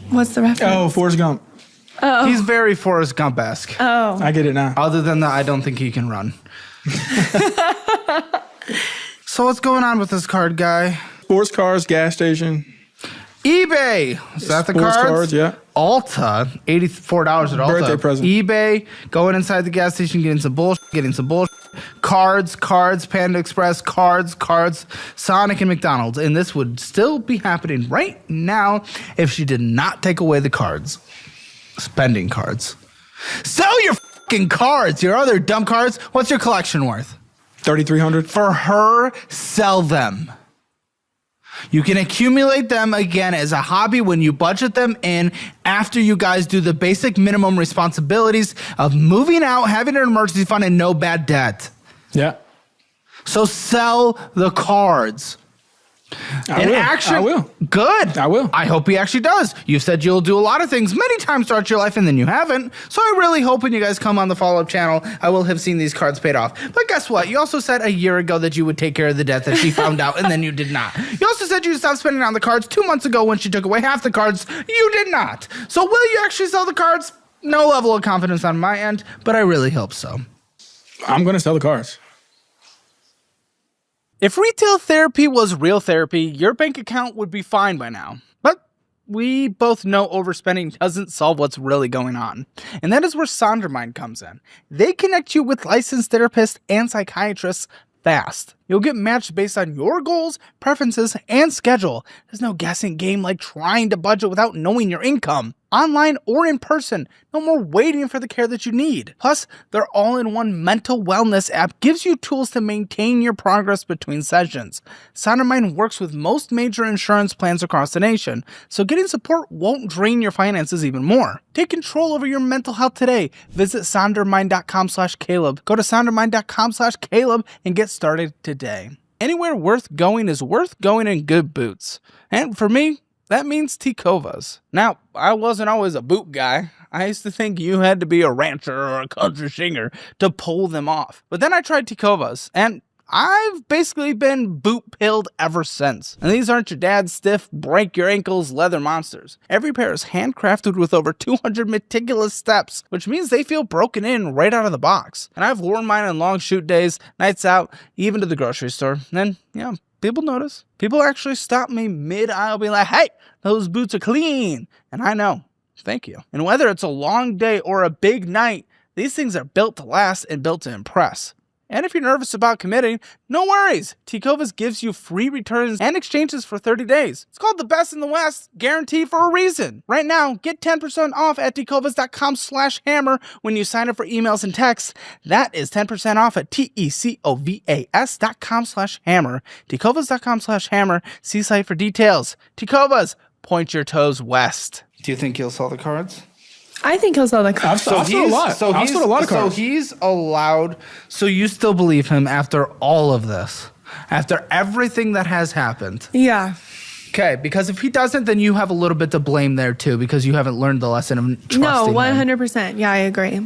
What's the reference? Oh, Forrest Gump. He's very Forrest Gump-esque. Oh. I get it now. Other than that, I don't think he can run. So what's going on with this card guy? Sports cars, gas station. eBay. Is that the Sports cards? cards, yeah. Ulta, $84 at Ulta. Birthday present. eBay, going inside the gas station, getting some bullshit. Cards, Panda Express, cards, Sonic and McDonald's. And this would still be happening right now if she did not take away the cards. Spending cards. Sell your fucking cards, your other dumb cards. What's your collection worth? $3,300. For her, sell them. You can accumulate them again as a hobby when you budget them in after you guys do the basic minimum responsibilities of moving out, having an emergency fund, and no bad debt. Yeah. So sell the cards. I will. Good. I will. I hope he actually does. You've said you'll do a lot of things many times throughout your life, and then you haven't. So I really hope when you guys come on the follow-up channel, I will have seen these cards paid off. But guess what? You also said a year ago that you would take care of the debt that she found out, and then you did not. You also said you'd stop spending on the cards 2 months ago when she took away half the cards. You did not. So will you actually sell the cards? No level of confidence on my end, but I really hope so. I'm going to sell the cars. If retail therapy was real therapy, your bank account would be fine by now. But we both know overspending doesn't solve what's really going on. And that is where Sondermind comes in. They connect you with licensed therapists and psychiatrists fast. You'll get matched based on your goals, preferences, and schedule. There's no guessing game like trying to budget without knowing your income. Online or in person, no more waiting for the care that you need. Plus, their all-in-one mental wellness app gives you tools to maintain your progress between sessions. Sondermind works with most major insurance plans across the nation, so getting support won't drain your finances even more. Take control over your mental health today. Visit sondermind.com/Caleb. Go to sondermind.com/Caleb and get started today. Anywhere worth going is worth going in good boots. And for me, that means Tecovas. Now, I wasn't always a boot guy. I used to think you had to be a rancher or a country singer to pull them off. But then I tried Tecovas, and I've basically been boot-pilled ever since. And these aren't your dad's stiff, break-your-ankles leather monsters. Every pair is handcrafted with over 200 meticulous steps, which means they feel broken in right out of the box. And I've worn mine on long shoot days, nights out, even to the grocery store. And, yeah, people notice. People actually stop me mid-aisle being like, hey, those boots are clean. And I know. Thank you. And whether it's a long day or a big night, these things are built to last and built to impress. And if you're nervous about committing, no worries. Tecovas gives you free returns and exchanges for 30 days. It's called the best in the West, guaranteed for a reason. Right now, get 10% off at tecovas.com/hammer when you sign up for emails and texts. That is 10% off at tecovas.com/hammer. tecovas.com/hammer. See site for details. Tecovas, point your toes west. Do you think he'll sell the cards? I think he'll sell the cards. I've sold a lot. I've sold a lot of cards. So he's allowed. So you still believe him after all of this, after everything that has happened? Yeah. Okay, because if he doesn't, then you have a little bit to blame there too, because you haven't learned the lesson of trusting No, him. 100%. Yeah, I agree.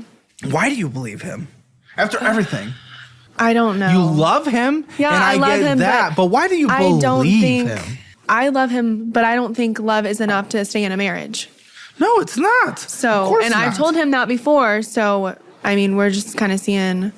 Why do you believe him after everything? I don't know. You love him, Yeah, and I love get him, that. But why do you I believe don't think him? I love him, but I don't think love is enough to stay in a marriage. No, it's not. Of So, course and I've not. told him that before. So, I mean, we're just kind of seeing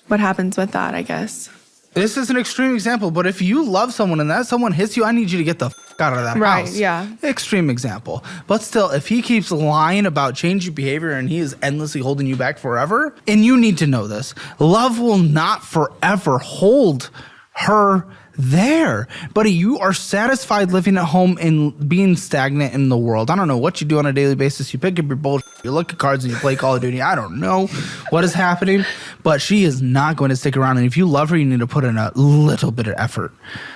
what happens with that, I guess. This is an extreme example, but if you love someone and that someone hits you, I need you to get the out of that Right, house. yeah. Extreme example. But still, if he keeps lying about changing behavior and he is endlessly holding you back forever, and you need to know this, love will not forever hold her there. Buddy, you are satisfied living at home and being stagnant in the world. I don't know what you do on a daily basis. You pick up your bullshit, you look at cards, and you play Call of Duty. I don't know what is happening, but she is not going to stick around. And if you love her, you need to put in a little bit of effort.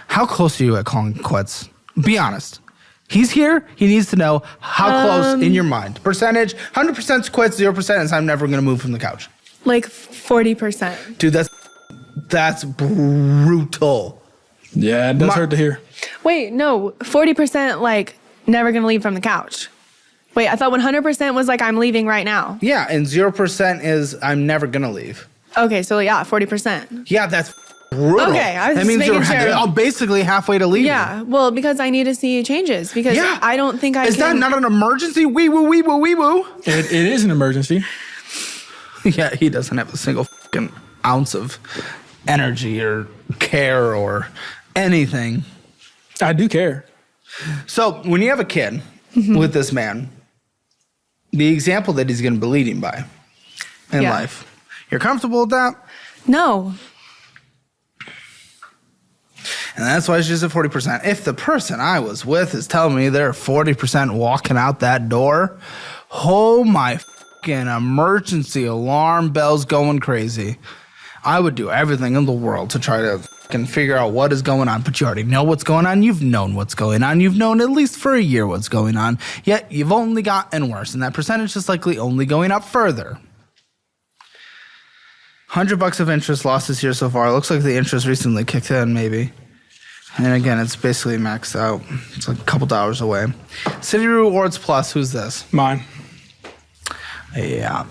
How close are you at calling quits? Be honest. He's here. He needs to know how close in your mind. Percentage, 100% quits, 0% is I'm never going to move from the couch. Like 40%. Dude, that's brutal. Yeah, it does hurt to hear. Wait, no, 40% like never gonna leave from the couch. Wait, I thought 100% was like I'm leaving right now. Yeah, and 0% is I'm never going to leave. Okay, so yeah, 40%. Yeah, that's brutal. Okay, I was that just means making you're sure. basically halfway to leaving. Yeah, well, because I need to see changes because Yeah. I don't think I Is that can. not an emergency? Wee woo, wee woo, wee woo. It is an emergency. Yeah, he doesn't have a single fucking ounce of energy or care or anything. I do care. So when you have a kid with this man, the example that he's going to be leading by in Yeah. life, you're comfortable with that? No. And that's why she's at 40%. If the person I was with is telling me they're 40% walking out that door, oh my fucking emergency alarm bells going crazy. I would do everything in the world to try to fucking figure out what is going on. But you already know what's going on. You've known what's going on. You've known at least for a year what's going on. Yet you've only gotten worse. And that percentage is likely only going up further. $100 of interest lost this year so far. It looks like the interest recently kicked in, maybe. And again, it's basically maxed out. It's like a couple dollars away. City Rewards Plus, who's this? Mine. Yeah.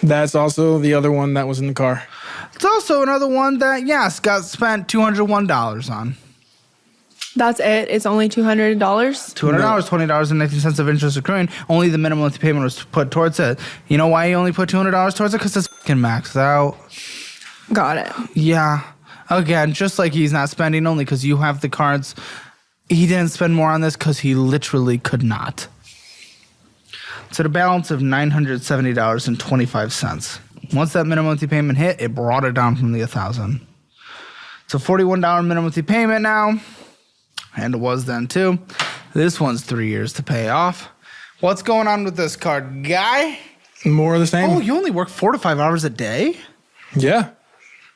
That's also the other one that was in the car. It's also another one that, yes, got spent $201 on. That's it. It's only $200. $200, $20.19 of interest accruing. Only the minimum monthly payment was put towards it. You know why he only put $200 towards it? Because it's fucking maxed out. Got it. Yeah. Again, just like he's not spending only because you have the cards. He didn't spend more on this because he literally could not. It's at a balance of $970.25. Once that minimum monthly payment hit, it brought it down from the $1,000. It's a $41 minimum monthly payment now. And it was then too. This one's 3 years to pay off. What's going on with this card, guy? More of the same. Oh, you only work 4 to 5 hours a day? Yeah.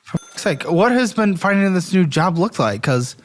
For fuck's sake, what has been finding this new job looked like? Because,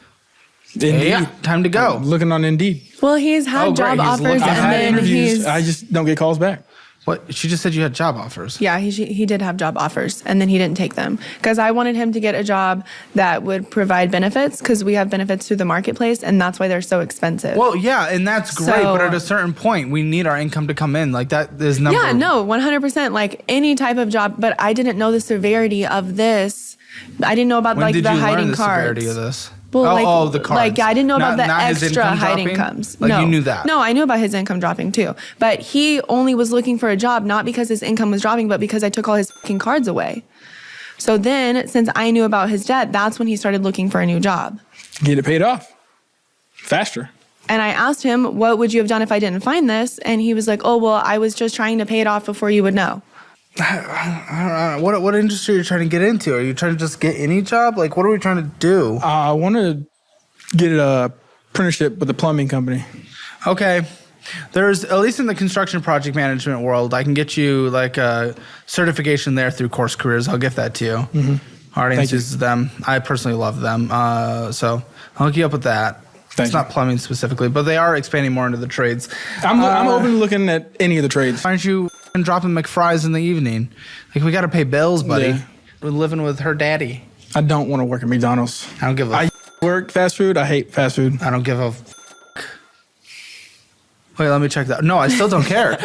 Indeed. yeah, time to go. Looking on Indeed. Well, he's had Oh, great. job He's offers looking- I've and had then interviews. he's. I just don't get calls back. What? She just said you had job offers. Yeah, he did have job offers, and then he didn't take them because I wanted him to get a job that would provide benefits because we have benefits through the marketplace, and that's why they're so expensive. Well, yeah, and that's great, So- but at a certain point, we need our income to come in. Like, that is number... yeah, no, 100%. Like any type of job, but I didn't know the severity of this. I didn't know about When like did the you learn hiding the cards. severity of this? Well, the cards. Like, I didn't know about the his extra income hiding dropping? comes. Like, no. you knew that? No, I knew about his income dropping too. But he only was looking for a job, not because his income was dropping, but because I took all his fucking cards away. So then, since I knew about his debt, that's when he started looking for a new job. Get it paid off. Faster. And I asked him, what would you have done if I didn't find this? And he was like, oh, well, I was just trying to pay it off before you would know. I don't know. What industry are you trying to get into? Are you trying to just get any job? Like, what are we trying to do? I want to get a apprenticeship with a plumbing company. Okay. There's, at least in the construction project management world, I can get you like a certification there through Course Careers. I'll get that to you. Mm-hmm. Audience uses them. I personally love them. So I'll hook you up with that. It's not plumbing specifically, but they are expanding more into the trades. I'm open to looking at any of the trades. Why aren't you dropping McFries in the evening? Like, we got to pay bills, buddy. Yeah. We're living with her daddy. I don't want to work at McDonald's. I don't give a I work fast food. I hate fast food. I don't give a Wait, let me check that. No, I still don't care.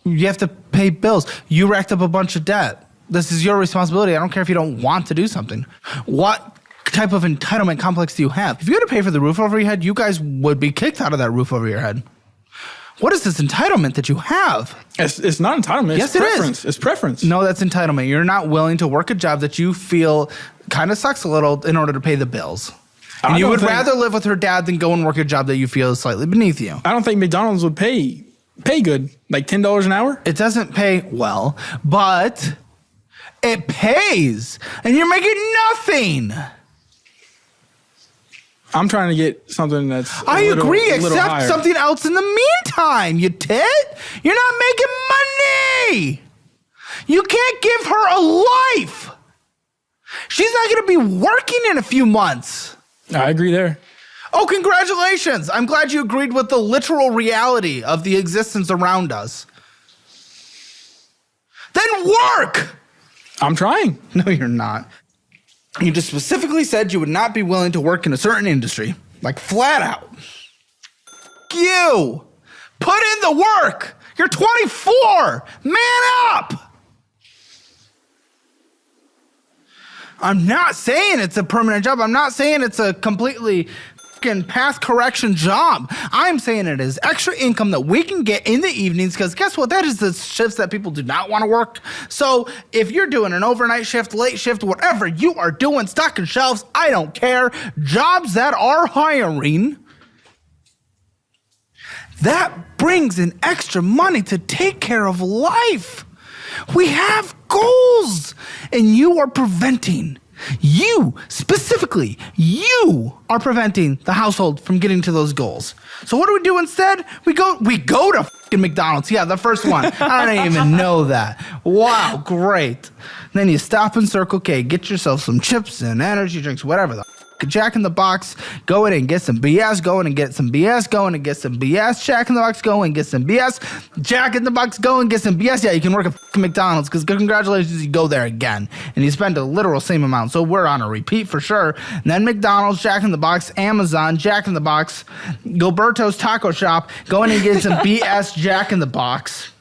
You have to pay bills. You racked up a bunch of debt. This is your responsibility. I don't care if you don't want to do something. What type of entitlement complex do you have? If you had to pay for the roof over your head, you guys would be kicked out of that roof over your head. What is this entitlement that you have? It's not entitlement. Yes, it's preference. It's preference. No, that's entitlement. You're not willing to work a job that you feel kind of sucks a little in order to pay the bills. And you would rather live with her dad than go and work a job that you feel is slightly beneath you. I don't think McDonald's would pay good, like $10 an hour. It doesn't pay well, but it pays, and you're making nothing. I'm trying to get something that's I agree, except something else in the meantime, you tit. You're not making money. You can't give her a life. She's not going to be working in a few months. I agree there. Oh, congratulations. I'm glad you agreed with the literal reality of the existence around us. Then work. I'm trying. No, you're not. You just specifically said you would not be willing to work in a certain industry. Like, flat out. You. Put in the work. You're 24. Man up. I'm not saying it's a permanent job. I'm not saying it's a completely path correction job. I'm saying it is extra income that we can get in the evenings, because guess what? That is the shifts that people do not want to work. So if you're doing an overnight shift, late shift, whatever you are doing, stocking shelves, I don't care. Jobs that are hiring, that brings in extra money to take care of life. We have goals, and you are preventing. You, specifically, you are preventing the household from getting to those goals. So what do we do instead? We go to fucking McDonald's. Yeah, the first one. I didn't even know that. Wow, great. Then you stop in Circle K, get yourself some chips and energy drinks, whatever the Jack in the Box, go in and get some BS, go in and get some BS, go in and get some BS, Jack in the Box, go in and get some BS, Jack in the Box, go and get some BS. Yeah, you can work at McDonald's, because congratulations, you go there again, and you spend a literal same amount, so we're on a repeat for sure. And then McDonald's, Jack in the Box, Amazon, Jack in the Box, Gilberto's Taco Shop, go in and get some BS Jack in the Box.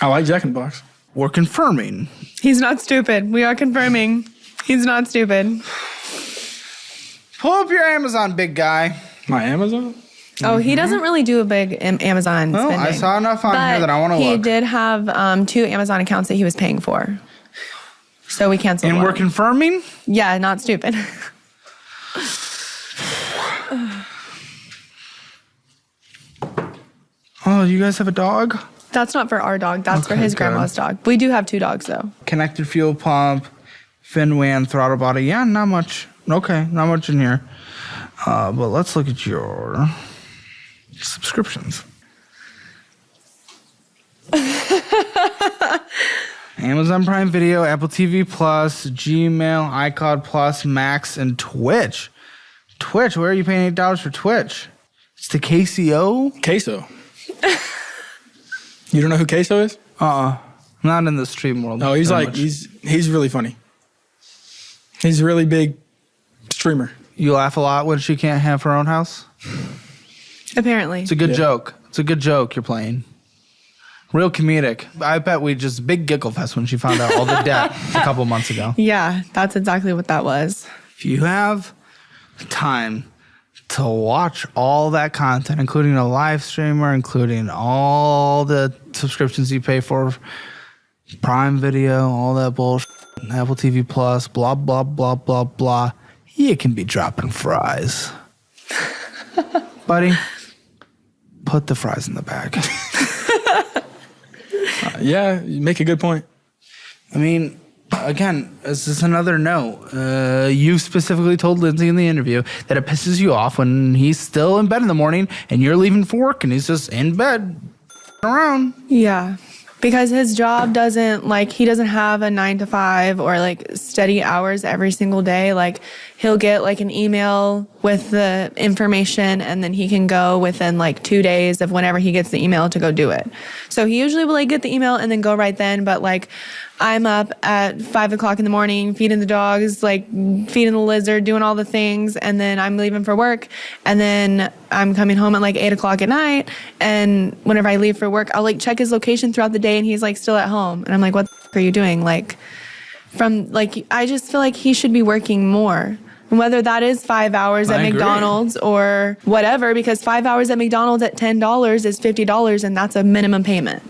I like Jack in the Box. We're confirming. He's not stupid. We are confirming. He's not stupid. Pull up your Amazon, big guy. My Amazon? Oh, he doesn't really do a big Amazon spending. I saw enough on here that I want to look. He did have 2 Amazon accounts that he was paying for. So we canceled And one. we're confirming? Yeah, not stupid. Oh, you guys have a dog? That's not for our dog. That's for his grandma's dog. We do have 2 dogs, though. Connected fuel pump, fin wan, throttle body. Yeah, not much. Okay, not much in here. But let's look at your subscriptions. Amazon Prime Video, Apple TV Plus, Gmail, iCloud Plus, Max, and Twitch. Twitch, where are you paying $8 for Twitch? It's the KCO? Queso. You don't know who Queso is? Not in the stream world. No, he's like, he's really funny. He's a really big streamer. You laugh a lot when she can't have her own house? Apparently. It's a good joke. It's a good joke you're playing. Real comedic. I bet we just big giggle fest when she found out all the debt a couple months ago. Yeah, that's exactly what that was. If you have time to watch all that content, including a live streamer, including all the subscriptions you pay for, Prime Video, all that bullshit, Apple TV Plus, blah, blah, blah, blah, blah, you can be dropping fries. Buddy, put the fries in the bag. Yeah, you make a good point. I mean, again, this is another note. You specifically told Lindsay in the interview that it pisses you off when he's still in bed in the morning and you're leaving for work and he's just in bed around. Yeah. Because his job he doesn't have a 9 to 5 or like steady hours every single day. Like he'll get like an email with the information and then he can go within like 2 days of whenever he gets the email to go do it. So he usually will like get the email and then go right then. But like I'm up at 5 o'clock in the morning, feeding the dogs, like feeding the lizard, doing all the things. And then I'm leaving for work. And then I'm coming home at like 8 o'clock at night. And whenever I leave for work, I'll like check his location throughout the day and he's like still at home. And I'm like, what the f- are you doing? Like I just feel like he should be working more. And whether that is 5 hours at McDonald's or whatever, because 5 hours at McDonald's at $10 is $50 and that's a minimum payment.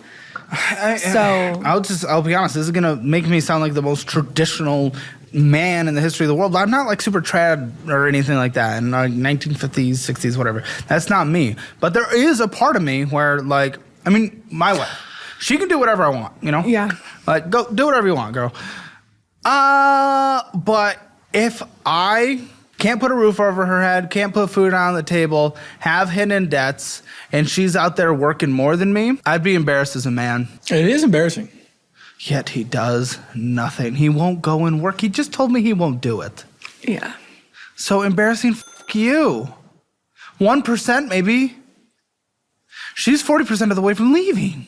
I'll be honest, this is gonna make me sound like the most traditional man in the history of the world, but I'm not like super trad or anything like that in like 1950s, 60s, whatever. That's not me. But there is a part of me where like, I mean, my wife, she can do whatever I want, you know? Yeah. Like, go do whatever you want, girl. But if I can't put a roof over her head, can't put food on the table, have hidden debts, and she's out there working more than me, I'd be embarrassed as a man. It is embarrassing. Yet he does nothing. He won't go and work. He just told me he won't do it. Yeah. So embarrassing, f*** you. 1% maybe. She's 40% of the way from leaving.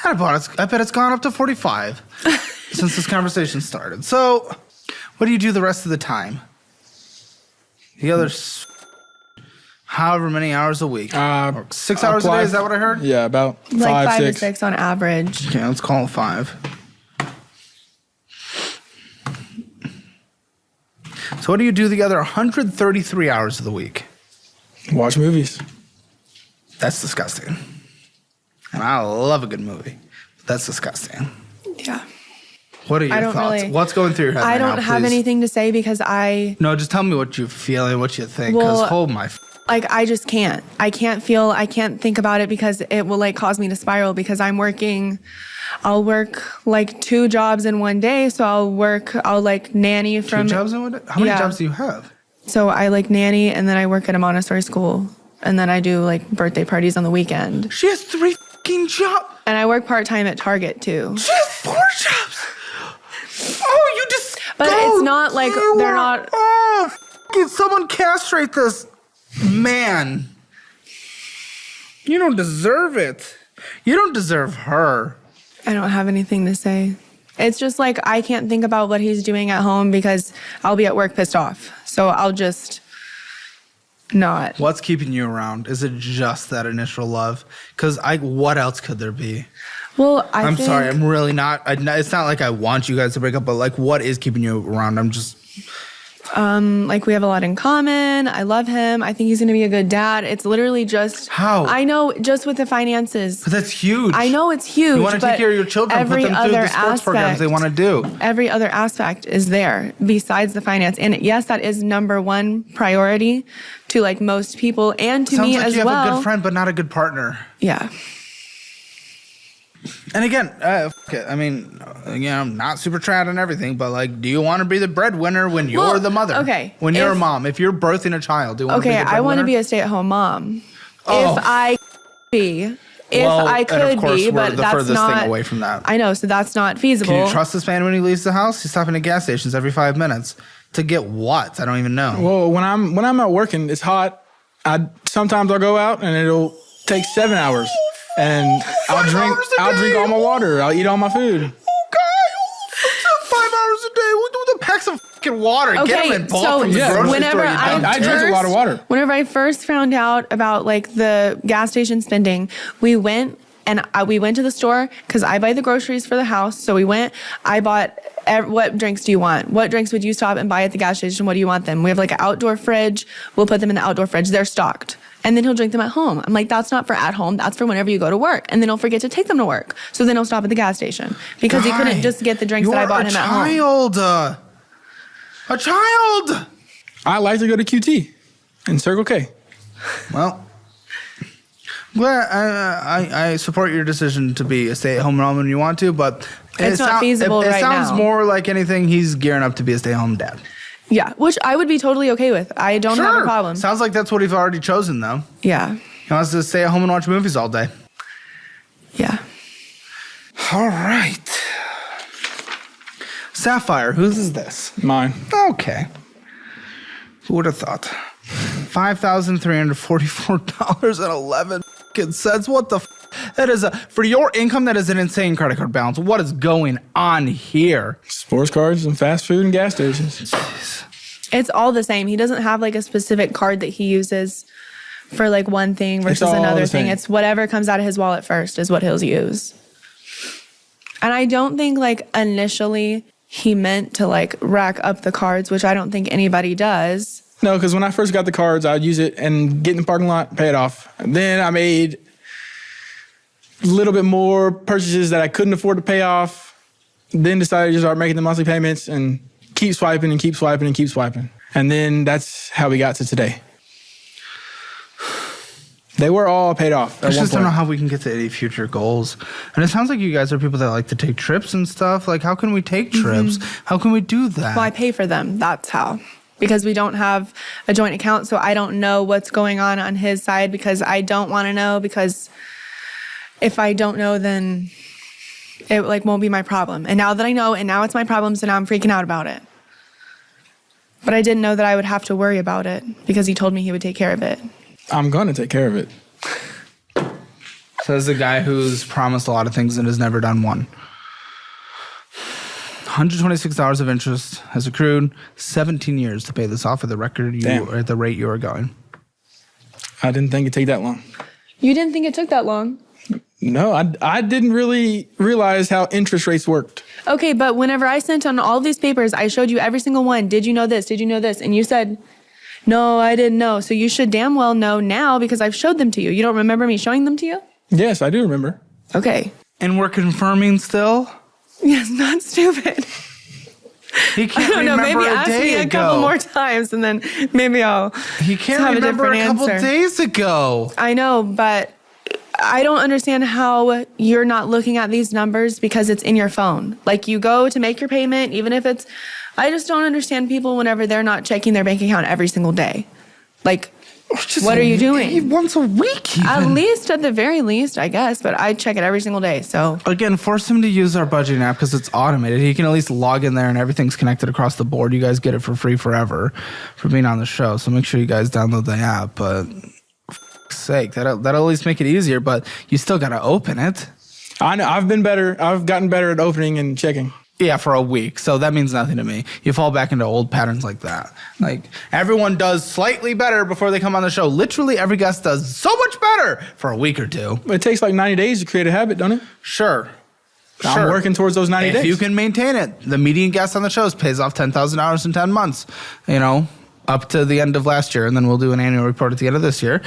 I bet it's gone up to 45 since this conversation started. So what do you do the rest of the time? The other however many hours a week. 6 hours a day, is that what I heard? Yeah, about Like 5 6. to 6 on average. Okay, let's call it 5. So what do you do the other 133 hours of the week? Watch movies. That's disgusting. And I love a good movie. But that's disgusting. Yeah. What are your thoughts? What's going through your head I right now, don't have please? anything to say because No, just tell me what you feel and what you think. Because I just can't. I can't think about it because it will like cause me to spiral because I'll work like 2 jobs in one day. So I'll like nanny from 2 jobs in one day? How many jobs do you have? So I like nanny and then I work at a Montessori school and then I do like birthday parties on the weekend. She has 3 fucking jobs. And I work part-time at Target too. She has 4 jobs. Oh, you just. But it's not like they're not. Oh, someone castrate this man. You don't deserve it. You don't deserve her. I don't have anything to say. It's just like I can't think about what he's doing at home because I'll be at work pissed off. So I'll just not. What's keeping you around? Is it just that initial love? Because what else could there be? Well, I'm sorry. I'm really not. It's not like I want you guys to break up, but like, what is keeping you around? I'm just. Like we have a lot in common. I love him. I think he's going to be a good dad. It's literally just. How? I know, just with the finances. But that's huge. I know it's huge. You want to take care of your children, put them through the sports programs they want to do. Every other aspect is there besides the finance. And yes, that is number one priority to like most people and to me as well. Sounds like you have a good friend, but not a good partner. Yeah. And again, I mean, I'm not super trad and everything, but like, do you want to be the breadwinner when you're the mother? Okay. When you're a mom, if you're birthing a child, do you want to be the breadwinner? Okay, I want to be a stay-at-home mom. Oh. If I could be. But the that's furthest not, thing away from that. I know, so that's not feasible. Can you trust this man when he leaves the house? He's stopping at gas stations every 5 minutes to get what? I don't even know. Well, when I'm out working, it's hot. Sometimes I'll go out and it'll take 7 hours. And I'll drink all my water. I'll eat all my food. Okay, 5 hours a day. We'll do the packs of fucking water. Okay, Get them in bulk so from the grocery store. I drink a lot of water. Whenever I first found out about like the gas station spending, we went to the store because I buy the groceries for the house. So we went. I bought. What drinks do you want? What drinks would you stop and buy at the gas station? What do you want them? We have like an outdoor fridge. We'll put them in the outdoor fridge. They're stocked. And then he'll drink them at home. I'm like, that's not for at home. That's for whenever you go to work. And then he'll forget to take them to work. So then he'll stop at the gas station because he couldn't just get the drinks that I bought him at home. A child. I like to go to QT and Circle K. Well, Well, I support your decision to be a stay-at-home mom when you want to, but it's not feasible right now. It sounds more like anything he's gearing up to be a stay-at-home dad. Yeah, which I would be totally okay with. I don't have a problem. Sounds like that's what he's already chosen, though. Yeah. He wants to stay at home and watch movies all day. Yeah. All right. Sapphire, whose is this? Mine. Okay. Who would have thought? $5,344.11. What the That is for your income, that is an insane credit card balance. What is going on here? Sports cards and fast food and gas stations. Jeez. It's all the same. He doesn't have like a specific card that he uses for like one thing versus another thing. It's whatever comes out of his wallet first is what he'll use. And I don't think like initially he meant to like rack up the cards, which I don't think anybody does. No, because when I first got the cards, I'd use it and get in the parking lot, pay it off. And then I made a little bit more purchases that I couldn't afford to pay off. Then decided to start making the monthly payments and keep swiping and keep swiping and keep swiping. And then that's how we got to today. They were all paid off. I just don't know how we can get to any future goals. And it sounds like you guys are people that like to take trips and stuff. Like, how can we take trips? How can we do that? Well, I pay for them. That's how. Because we don't have a joint account, so I don't know what's going on his side because I don't want to know, because if I don't know, then it like won't be my problem. And now that I know, and now it's my problem, so now I'm freaking out about it. But I didn't know that I would have to worry about it because he told me he would take care of it. I'm going to take care of it. Says the guy who's promised a lot of things and has never done one. $126 of interest has accrued, 17 years to pay this off at the record at the rate you are going. I didn't think it'd take that long. You didn't think it took that long? No, I didn't really realize how interest rates worked. Okay, but whenever I sent on all these papers, I showed you every single one. Did you know this? Did you know this? And you said, no, I didn't know. So you should damn well know now because I've showed them to you. You don't remember me showing them to you? Yes, I do remember. Okay. And we're confirming still? Yes, not stupid. He can't I don't know. Maybe ask me a couple more times, and then maybe I'll. He can't have remember a different couple answer. days ago. I know, but I don't understand how you're not looking at these numbers because it's in your phone. Like you go to make your payment, even if it's. I just don't understand people whenever they're not checking their bank account every single day. Like. What are you doing? Once a week, even. At least, at the very least, I guess. But I check it every single day. So again, force him to use our budgeting app because it's automated. He can at least log in there and everything's connected across the board. You guys get it for free forever for being on the show. So make sure you guys download the app. But for fuck's sake, that'll at least make it easier. But you still gotta open it. I know. I've been better. I've gotten better at opening and checking. Yeah, for a week. So that means nothing to me. You fall back into old patterns like that. Like, everyone does slightly better before they come on the show. Literally, every guest does so much better for a week or two. It takes like 90 days to create a habit, don't it? Sure. I'm working towards those 90 days. If you can maintain it. The median guest on the shows pays off $10,000 in 10 months. You know, up to the end of last year. And then we'll do an annual report at the end of this year.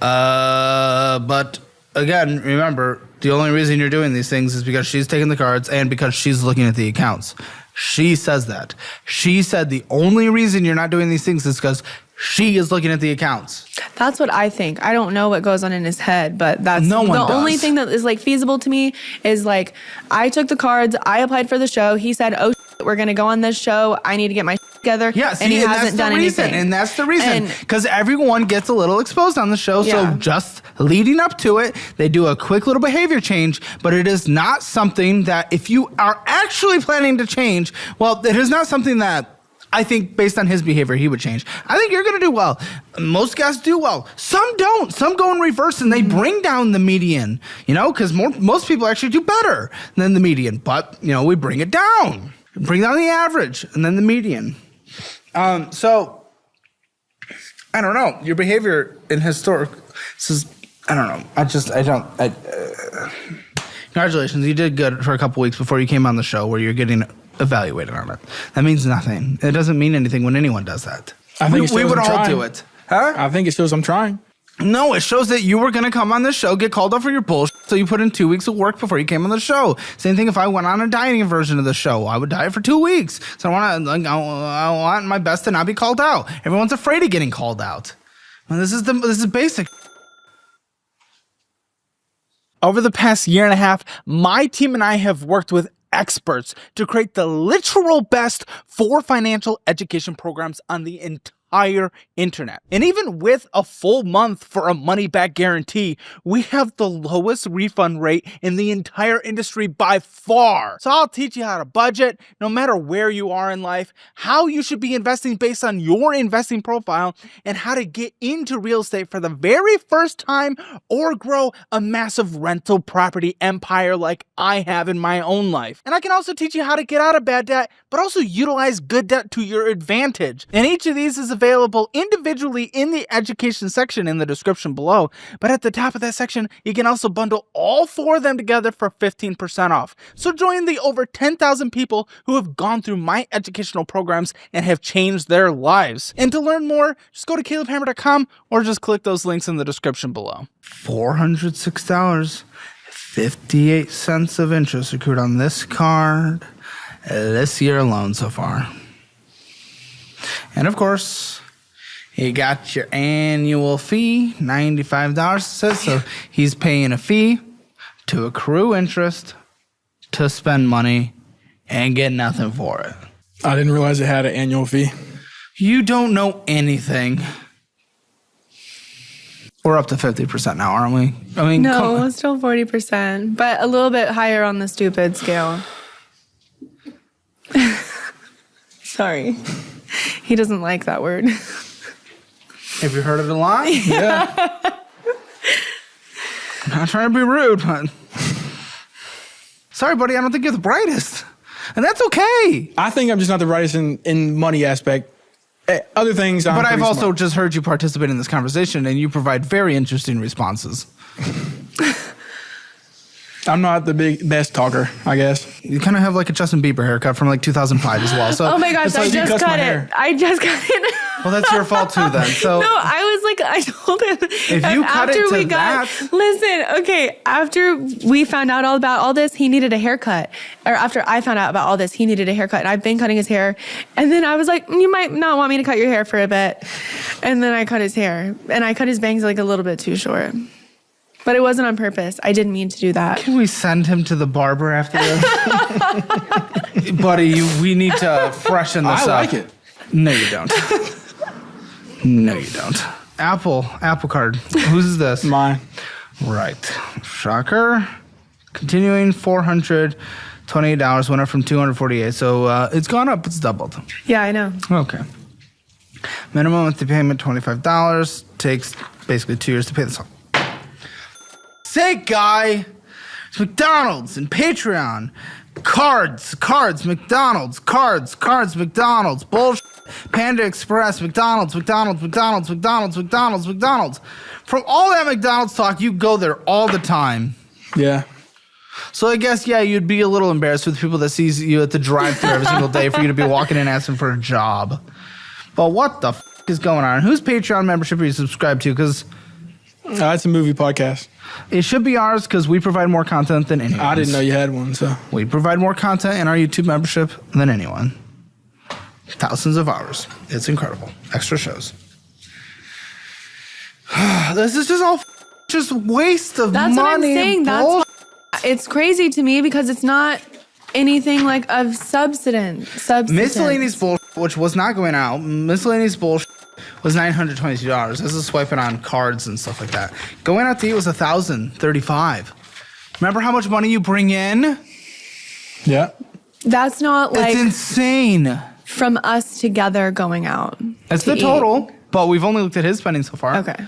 But again, remember, the only reason you're doing these things is because she's taking the cards and because she's looking at the accounts. She says that. She said the only reason you're not doing these things is because she is looking at the accounts. that's what I think. I don't know what goes on in his head, but that's the only thing that is like feasible to me is like, I took the cards, I applied for the show. He said, oh, we're going to go on this show. I need to get my together. Yeah, see, and he hasn't done anything. And that's the reason. Because everyone gets a little exposed on the show. Yeah. So just leading up to it, they do a quick little behavior change. But it is not something that if you are actually planning to change, well, it is not something that I think based on his behavior, he would change. I think you're going to do well. Most guys do well. Some don't. Some go in reverse and they bring down the median, you know, because most people actually do better than the median. But, you know, we bring it down. Bring down the average and then the median. So, I don't know. Your behavior in historic, this is, I don't know. Congratulations. You did good for a couple weeks before you came on the show where you're getting evaluated on it. That means nothing. It doesn't mean anything when anyone does that. I think we would all do it. Huh? I think it shows I'm trying. No, it shows that you were going to come on the show, get called out for your bullshit, so you put in 2 weeks of work before you came on the show. Same thing if I went on a dieting version of the show. I would diet for 2 weeks. So I want my best to not be called out. Everyone's afraid of getting called out. Well, this is basic. Over the past year and a half, my team and I have worked with experts to create the literal best for financial education programs on the entire internet. And even with a full month for a money back guarantee, we have the lowest refund rate in the entire industry by far. So I'll teach you how to budget no matter where you are in life, how you should be investing based on your investing profile, and how to get into real estate for the very first time or grow a massive rental property empire like I have in my own life. And I can also teach you how to get out of bad debt, but also utilize good debt to your advantage. And each of these is available individually in the education section in the description below. But at the top of that section, you can also bundle all 4 of them together for 15% off. So join the over 10,000 people who have gone through my educational programs and have changed their lives. And to learn more, just go to calebhammer.com or just click those links in the description below. $406.58 of interest accrued on this card this year alone so far. And of course, you got your annual fee, $95 it says, so he's paying a fee to accrue interest, to spend money, and get nothing for it. I didn't realize it had an annual fee. You don't know anything. We're up to 50% now, aren't we? I mean, No, still 40%, but a little bit higher on the stupid scale. Sorry. He doesn't like that word. Have you heard it a lot? Yeah. I'm not trying to be rude, but... Sorry, buddy, I don't think you're the brightest. And that's okay. I think I'm just not the brightest in money aspect. Other things, but I've also just heard you participate in this conversation, and you provide very interesting responses. I'm not the best talker, I guess. You kind of have like a Justin Bieber haircut from like 2005 as well. So oh my gosh, I just cut it. I just cut it. Well, that's your fault too then. So no, I was like, I told him. If you cut it to that. Listen, okay, after we found out all about all this, he needed a haircut. Or after I found out about all this, he needed a haircut. And I've been cutting his hair. And then I was like, you might not want me to cut your hair for a bit. And then I cut his hair. And I cut his bangs like a little bit too short. But it wasn't on purpose. I didn't mean to do that. Can we send him to the barber after this? Buddy, we need to freshen this up. I like it. No, you don't. No, you don't. Apple card. Whose is this? Mine. Right. Shocker. Continuing $428 went up from $248. So it's gone up. It's doubled. Yeah, I know. Okay. Minimum monthly payment $25. Takes basically 2 years to pay this off. Sake, guy. It's McDonald's and Patreon. Cards, McDonald's, cards, McDonald's, bullshit. Panda Express, McDonald's. From all that McDonald's talk, you go there all the time. Yeah. So I guess, yeah, you'd be a little embarrassed with people that sees you at the drive-thru every single day for you to be walking in asking for a job. But what the is going on? Whose Patreon membership are you subscribed to? Because it's a movie podcast. It should be ours because we provide more content than anyone. I didn't know you had one, so. We provide more content in our YouTube membership than anyone. Thousands of hours. It's incredible. Extra shows. This is just all just waste of money. That's what I'm saying. It's crazy to me because it's not anything like of substance. Miscellaneous bullshit, which was not going out. Miscellaneous bullshit was $922. This is swiping on cards and stuff like that. Going out to eat was $1,035. Remember how much money you bring in? Yeah. That's not like... It's insane. From us together going out. That's the total, but we've only looked at his spending so far. Okay.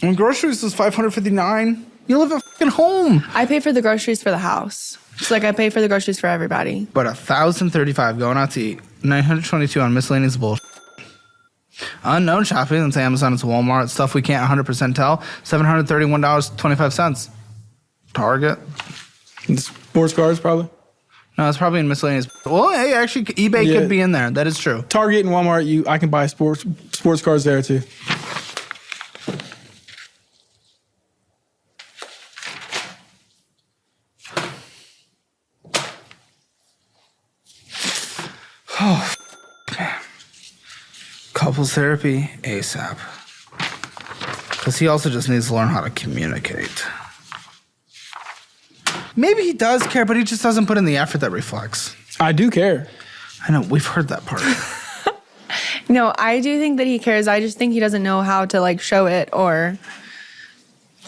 And groceries was $559. You live at fucking home. I pay for the groceries for the house. Just like I pay for the groceries for everybody. But $1,035 going out to eat. $922 on miscellaneous bullshit. Unknown shopping on Amazon and Walmart. Stuff we can't 100% tell. $731.25. Target. Sports cards, probably. No, it's probably in miscellaneous. Well, hey, actually, eBay could be in there. That is true. Target and Walmart, I can buy sports cards there too. Oh, man. Couples therapy ASAP. Because he also just needs to learn how to communicate. Maybe he does care, but he just doesn't put in the effort that reflects. I do care. I know, we've heard that part. No, I do think that he cares. I just think he doesn't know how to like show it or,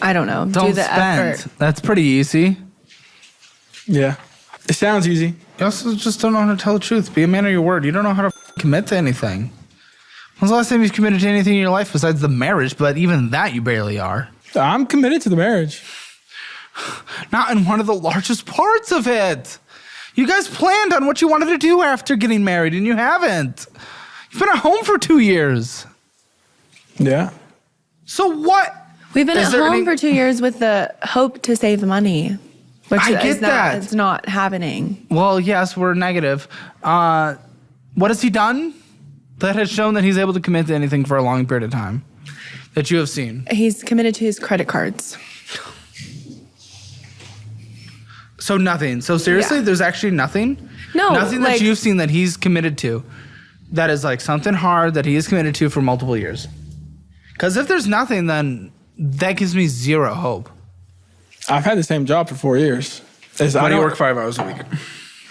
I don't know, Don't do the spend. effort. That's pretty easy. Yeah. It sounds easy. You also just don't know how to tell the truth. Be a man of your word. You don't know how to commit to anything. When's the last time you've committed to anything in your life besides the marriage? But even that you barely are. I'm committed to the marriage. Not in one of the largest parts of it. You guys planned on what you wanted to do after getting married, and you haven't. You've been at home for 2 years. Yeah. So what? We've been Is at there home any- for 2 years with the hope to save money, which I get is not, that. it's not happening. Well, yes, we're negative. What has he done that has shown that he's able to commit to anything for a long period of time that you have seen? He's committed to his credit cards. So nothing. So seriously, Yeah. there's actually nothing? No, Nothing that like- you've seen that he's committed to that is like something hard that he is committed to for multiple years. Because if there's nothing, then that gives me zero hope. I've had the same job for 4 years. Why do you work 5 hours a week?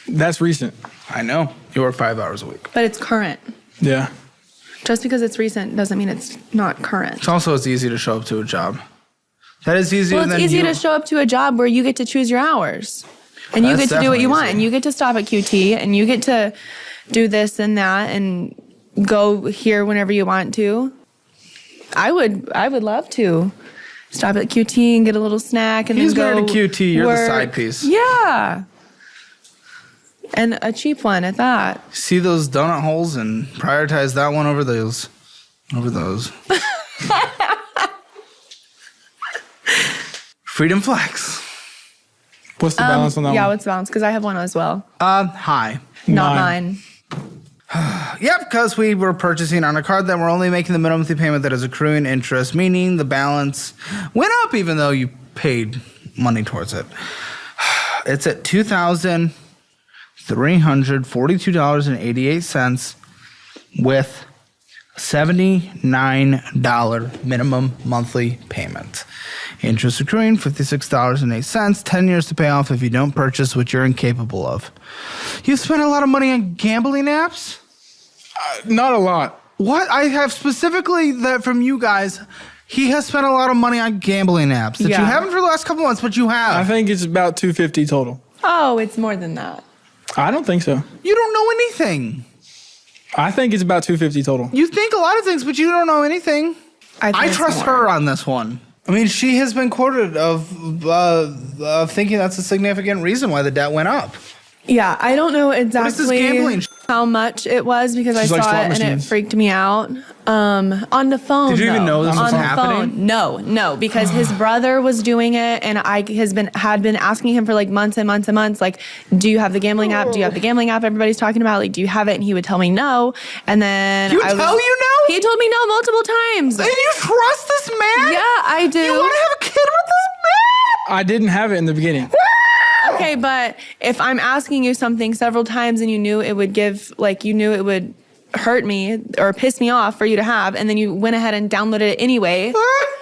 That's recent. I know. You work 5 hours a week. But it's current. Yeah. Just because it's recent doesn't mean it's not current. It's easy to show up to a job. That is easier Well, than it's easy you. to show up to a job where you get to choose your hours. And you That's get to do what you definitely want. easy. And you get to stop at QT and you get to do this and that and go here whenever you want to. I would love to stop at QT and get a little snack and He's then go married to QT, you're the work. side piece. Yeah. And a cheap one at that. See those donut holes and prioritize that one over those. Over those. Freedom Flex. What's the balance on that Yeah, one? what's the balance? Because I have one as well. High. Not Mine. mine. Yep, because we were purchasing on a card that we're only making the minimum monthly payment that is accruing interest, meaning the balance went up even though you paid money towards it. It's at $2,342.88 with $79 minimum monthly payment. Interest accruing $56.08, 10 years to pay off if you don't purchase what you're incapable of. You spent a lot of money on gambling apps? Not a lot. What? I have specifically that from you guys. He has spent a lot of money on gambling apps that you Yeah. haven't for the last couple months, but you have. I think it's about $250 total. Oh, it's more than that. I don't think so. You don't know anything. I think it's about $250 total. You think a lot of things, but you don't know anything. think I it's trust more. her on this one. I mean, she has been quoted of thinking that's a significant reason why the debt went up. Yeah, I don't know is this exactly gambling how much it was because She's I like saw slot it and it machines. freaked me out. On the phone. Did you even know though. this was on the happening? phone. No, because his brother was doing it, and I had been asking him for like months and months and months, like, do you have the gambling app? Do you have the gambling app? Everybody's talking about, like, do you have it? And he would tell me no, and then He would tell you no? He told me no multiple times. And you trust this man? Yeah, I do. You want to have a kid with this man? I didn't have it in the beginning. Okay, but if I'm asking you something several times and you knew it would hurt me or piss me off for you to have, and then you went ahead and downloaded it anyway,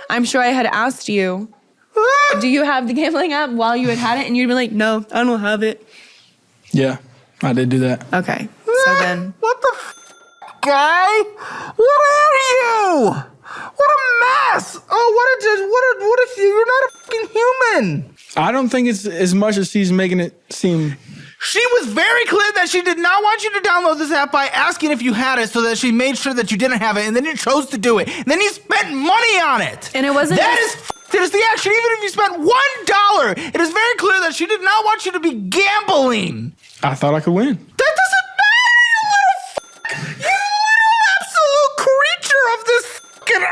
I'm sure I had asked you, do you have the gambling app while you had it? And you'd be like, no, I don't have it. Yeah, I did do that. Okay, so then. What the guy? What are you? What a mess! Oh, what if you're not a fucking human? I don't think it's as much as she's making it seem. She was very clear that she did not want you to download this app by asking if you had it, so that she made sure that you didn't have it, and then you chose to do it. And then you spent money on it. And it wasn't That just- is the action. Even if you spent $1, it is very clear that she did not want you to be gambling. I thought I could win. That doesn't matter, you little you little absolute creature of this fucking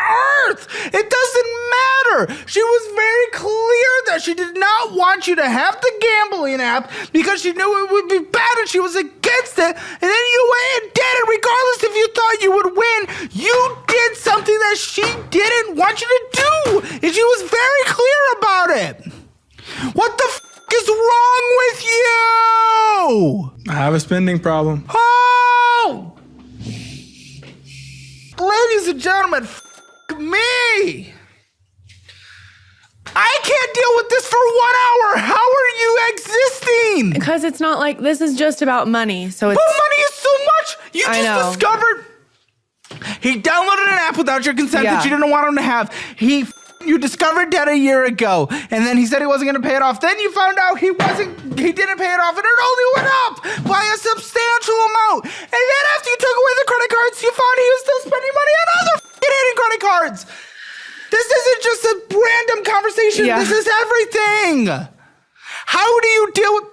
earth. It doesn't matter. She was very clear that she did not want you to have the gambling app because she knew it would be bad and she was against it. And then you went and did it regardless if you thought you would win. You did something that she didn't want you to do. And she was very clear about it. What the is wrong with you? I have a spending problem. Oh! Ladies and gentlemen, me! I can't deal with this for 1 hour. How are you existing? Because it's not like this is just about money. So it's. But money is so much. You just discovered. He downloaded an app without your consent that you didn't want him to have. You discovered that a year ago, and then he said he wasn't going to pay it off. Then you found out he didn't pay it off, and it only went up by a substantial amount. And then after you took away the credit cards, you found he was still spending money on other hitting credit cards. This isn't just a random conversation. This is everything. How do you deal with...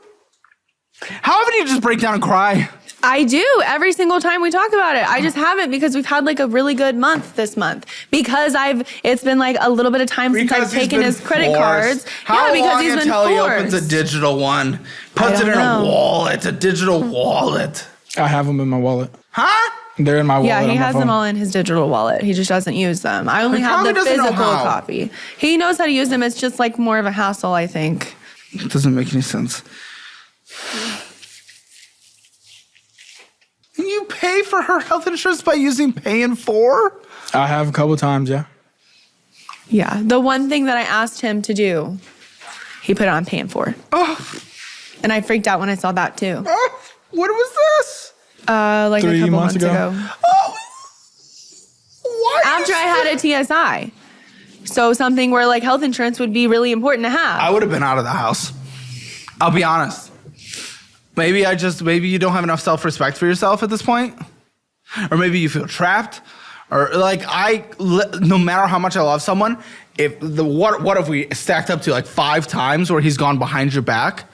How often do you just break down and cry? I do every single time we talk about it. I just haven't because we've had like a really good month this month because it's been like a little bit of time since I've taken his credit cards. How long until he opens a digital one, puts it in a wallet, a digital wallet? I have them in my wallet. Huh? They're in my wallet. Yeah, he has them all in his digital wallet. He just doesn't use them. I only have the physical copy. He knows how to use them. It's just like more of a hassle, I think. It doesn't make any sense. You pay for her health insurance by using Pay in 4? I have a couple times, yeah. Yeah, the one thing that I asked him to do, he put it on Pay in 4. Oh. And I freaked out when I saw that too. Oh, what was this? Like 3 a couple months ago. Oh. Why? After I had a TSI. So something where like health insurance would be really important to have. I would have been out of the house. I'll be honest. Maybe you don't have enough self-respect for yourself at this point. Or maybe you feel trapped. Or like no matter how much I love someone, what if we stacked up to like 5 times where he's gone behind your back?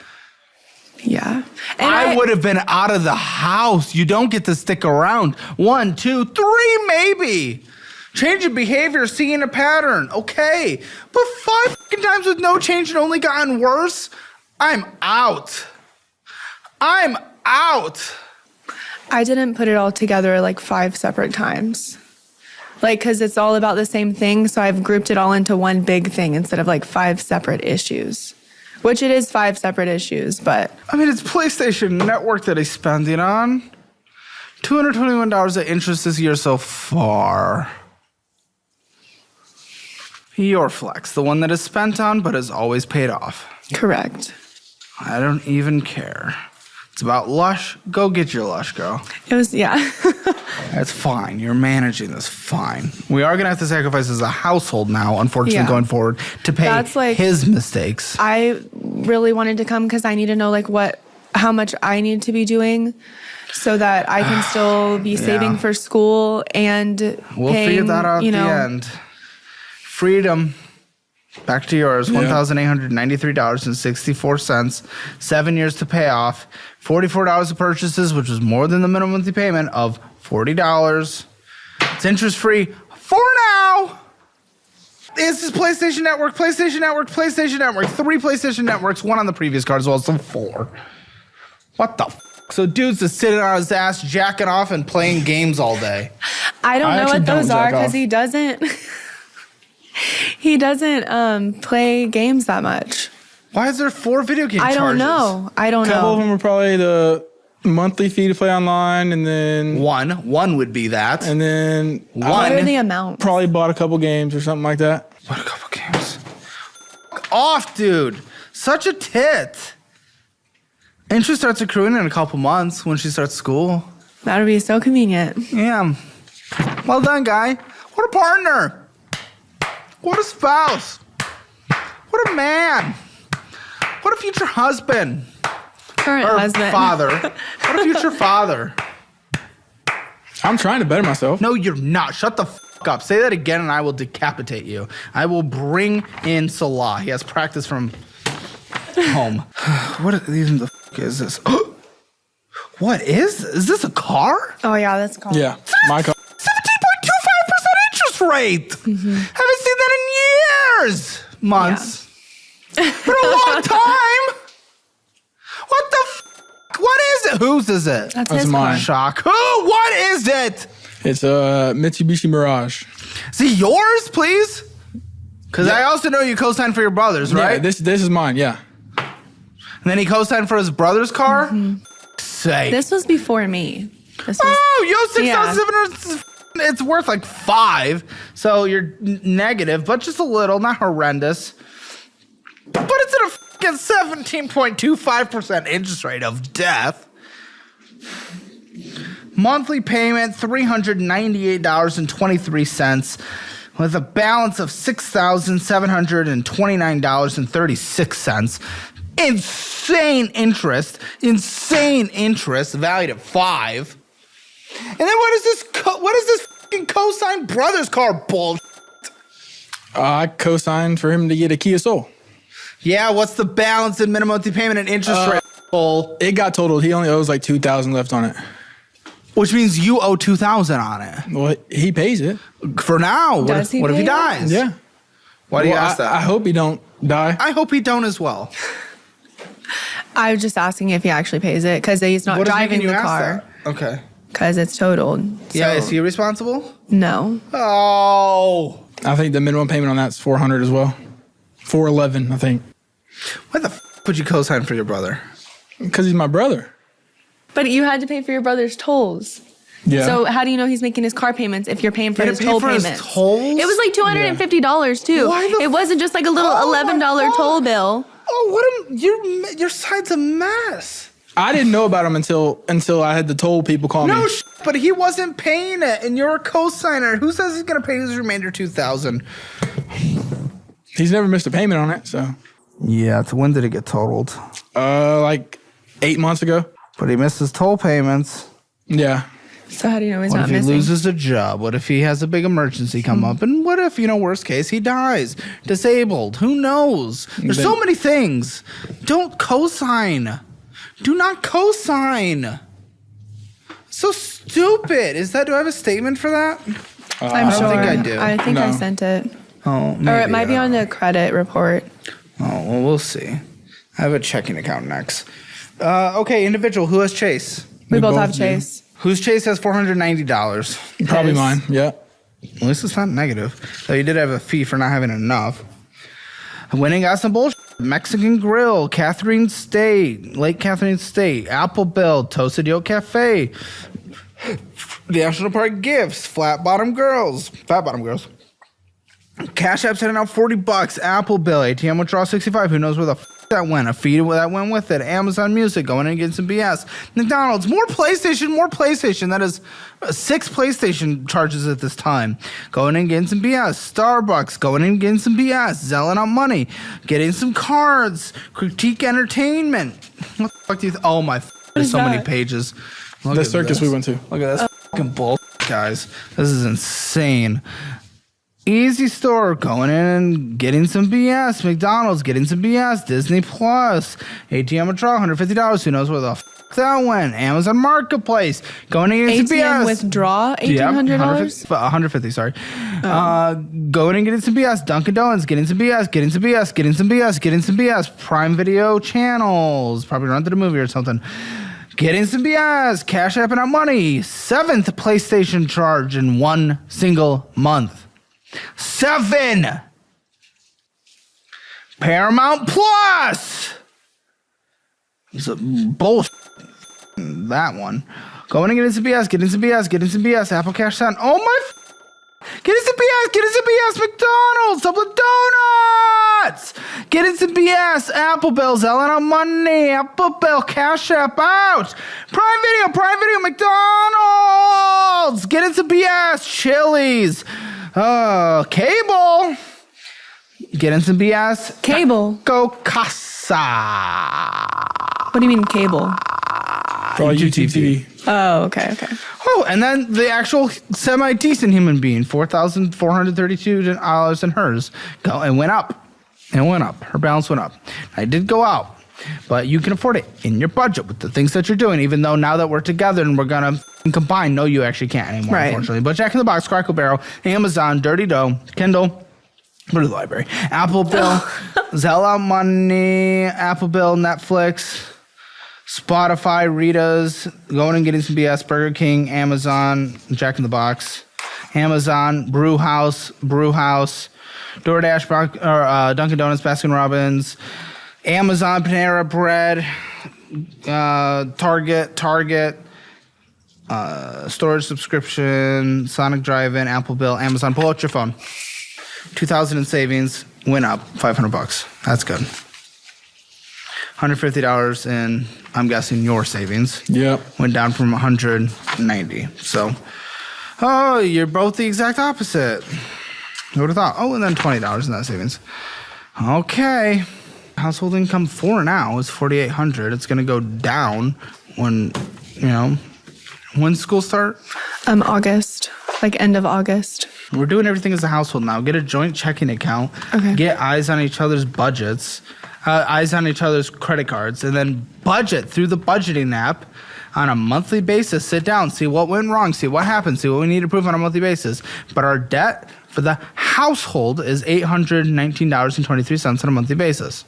Yeah. And I would have been out of the house. You don't get to stick around. 1, 2, 3, maybe. Change of behavior, seeing a pattern. Okay. But 5 times with no change and only gotten worse? I'm out. I'm out. I didn't put it all together like 5 separate times. Like, because it's all about the same thing. So I've grouped it all into one big thing instead of like 5 separate issues. Which it is 5 separate issues, but... I mean, it's PlayStation Network that he's spending on. $221 of interest this year so far. Your flex, the one that is spent on but is always paid off. Correct. I don't even care. It's about Lush. Go get your Lush, girl. It was, yeah. That's fine. You're managing this fine. We are going to have to sacrifice as a household now, unfortunately, going forward, to pay his mistakes. I really wanted to come because I need to know like how much I need to be doing so that I can still be saving for school and we'll paying, figure that out at the end. Freedom. Back to yours, $1,893.64, 7 years to pay off, $44 of purchases, which was more than the minimum monthly payment of $40. It's interest-free for now. This is PlayStation Network, PlayStation Network, PlayStation Network. 3 PlayStation Networks, 1 on the previous card as well, so 4. What the f***? So dude's just sitting on his ass, jacking off and playing games all day. I don't know what those are because he doesn't... He doesn't play games that much. Why is there 4 video game charges? I don't know. A couple of them are probably the monthly fee to play online, and then... One would be that. And then... What are the amounts? Probably bought a couple games or something like that. Bought a couple games. Off, dude. Such a tit. Interest starts accruing in a couple months when she starts school. That would be so convenient. Yeah. Well done, guy. What a partner. What a spouse. What a man. What a future husband. Current husband. Father. What a future father. I'm trying to better myself. No, you're not. Shut the fuck up. Say that again and I will decapitate you. I will bring in Salah. He has practice from home. What even the fuck is this? What is this a car? Oh, yeah, that's a car. Yeah, my car. 17.25% interest rate. Haven't seen that in years. Months. Yeah. Been a long time. What the what is it? Whose is it? That's his mine. car. Shock. Who? What is it? It's a Mitsubishi Mirage. Is it yours, please? Because I also know you co-signed for your brother's, right? Yeah, this is mine, yeah. And then he co-signed for his brother's car? Say. This was before me. This was, yo, 6,700. It's worth like 5. So you're negative, but just a little, not horrendous. But it's at a fucking 17.25% interest rate of death. Monthly payment, $398.23, with a balance of $6,729.36. Insane interest, valued at $5. And then what is this fucking cosign Brothers car bullshit? I co-signed for him to get a Kia Soul. Yeah, what's the balance in minimum monthly payment and interest rate? It got totaled. He only owes like $2,000 left on it. Which means you owe $2,000 on it. Well, he pays it. For now. What if he it? dies? Yeah. Why do you ask that? I hope he don't die. I hope he don't as well. I was just asking if he actually pays it because he's not driving the car. Okay. Because it's totaled. Yeah, So, is he responsible? no. Oh. I think the minimum payment on that's $400 as well. $411, I think. Why the would you co-sign for your brother? Because he's my brother. But you had to pay for your brother's tolls. Yeah. So how do you know he's making his car payments if you're paying for his toll payments? His tolls? It was like $250 too. Why the it wasn't just like a little $11 toll bill. Oh, your side's a mess. I didn't know about him until I had the toll people call me. No, but he wasn't paying it, and you're a co-signer. Who says he's gonna pay his remainder $2,000? He's never missed a payment on it, so. Yeah, so when did it get totaled? Like 8 months ago. But he missed his toll payments. Yeah. So how do you know he's What not if he missing? loses a job? What if he has a big emergency come up? And what if, worst case, he dies? Disabled? Who knows? There's so many things. Don't co-sign. Do not co-sign. So stupid. Do I have a statement for that? I'm sure. think I do. I think I No. sent it. Oh, maybe. Or it might be on the credit report. Oh, well, we'll see. I have a checking account next. Okay, individual. Who has Chase? We both both have do. Chase. Whose Chase has $490? Probably His. mine. Yeah. At least it's not negative. Though you did have a fee for not having enough. Winning got some bullshit. Mexican Grill, Lake Catherine State, Apple Bill, Toasted Yolk Cafe, National Park Gifts, Flat Bottom Girls. Cash App sending out $40, Apple Bill, ATM withdrawal 65. Who knows where the that went? A feed that went with it. Amazon Music, going in and getting some BS. McDonald's, more PlayStation. That is 6 PlayStation charges at this time. Going in and getting some BS. Starbucks, going in and getting some BS. Zelling out money. Getting some cards. Critique Entertainment. What the fuck do you oh my, there's so many pages. Look The at circus this. we went to. Look at this fucking bull, guys. This is insane. Easy Store, going in and getting some BS. McDonald's, getting some BS. Disney Plus. ATM withdrawal, $150. Who knows where the that went? Amazon Marketplace, going in and getting some BS. ATM withdraw, $1,800? $150, sorry. Going and getting some BS. Dunkin' Donuts, getting some BS. Prime Video channels. Probably rented a movie or something. Getting some BS. Cash App and out money. 7th PlayStation charge in one single month. 7. Paramount Plus. It's a bullshit. That one. Going and getting some BS. Apple Cash Sound. Oh my. Getting some BS. McDonald's. Double Donuts. Getting some BS. Apple Bill. Selling out money. Apple Bill. Cash App out. Prime Video. McDonald's. Getting some BS. Chili's. Cable. Getting some BS. Cable. Go Casa. What do you mean cable? For YouTube TV. Oh, okay. Oh, and then the actual semi-decent human being, $4,432 in hers, went up. Her balance went up. I did go out, but you can afford it in your budget with the things that you're doing, even though now that we're together and we're going to combine, no, you actually can't anymore, right. Unfortunately. But Jack in the Box, Crackle Barrel, Amazon, Dirty Dough, Kindle, go to the library, Apple Bill, Zella Money, Apple Bill, Netflix, Spotify, Rita's, going and getting some BS, Burger King, Amazon, Jack in the Box, Amazon, Brew House, DoorDash, Dunkin' Donuts, Baskin Robbins, Amazon, Panera Bread, Target, storage subscription, Sonic Drive-In, Apple Bill, Amazon. Pull out your phone. $2,000 in savings. went up $500. That's good. $150 in, I'm guessing, your savings. Yep. Went down from 190. So, oh, you're both the exact opposite. Who would have thought? Oh, and then $20 in that savings. Okay. Household income for now is $4,800. It's going to go down when, when school start? August, like end of August. We're doing everything as a household now. Get a joint checking account. Okay. Get eyes on each other's budgets, eyes on each other's credit cards, and then budget through the budgeting app on a monthly basis. Sit down, see what went wrong, see what happened, see what we need to improve on a monthly basis. But our debt for the household is $819.23 on a monthly basis.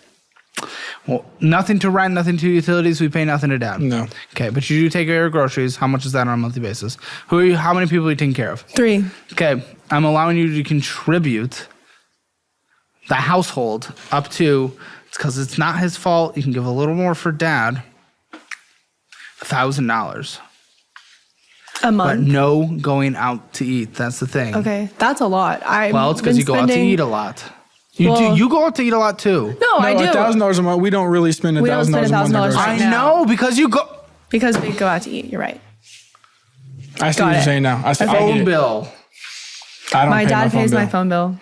Well, nothing to rent, nothing to utilities. We pay nothing to dad. No. Okay, but you do take care of your groceries. How much is that on a monthly basis? Who are you? How many people are you taking care of? 3. Okay, I'm allowing you to contribute the household up to, it's because it's not his fault. You can give a little more for dad, $1,000. A month. But no going out to eat. That's the thing. Okay, that's a lot. Well, it's because you go out to eat a lot. You go out to eat a lot too. No, I do. $1,000 a month. We don't really spend We don't spend $1,000 a month. $1,000 right I now. know, because you go. Because we go out to eat. You're right. I see what you're saying now. I get Phone it. bill. I don't My pay dad pays bill. my phone bill.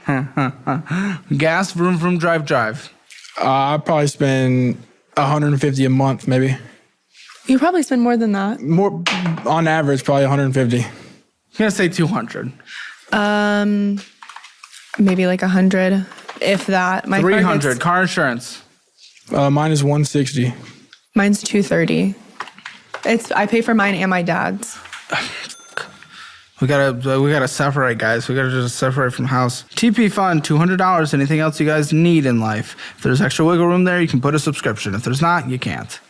Gas, vroom, vroom, drive. I probably spend $150 a month, maybe. You probably spend more than that. More on average, probably $150. I'm going to say 200. Maybe like 100, if that. My 300. Car insurance. Mine is $160. Mine's $230. I pay for mine and my dad's. We gotta separate, guys. We gotta just separate from house. TP Fund, $200. Anything else you guys need in life? If there's extra wiggle room there, you can put a subscription. If there's not, you can't.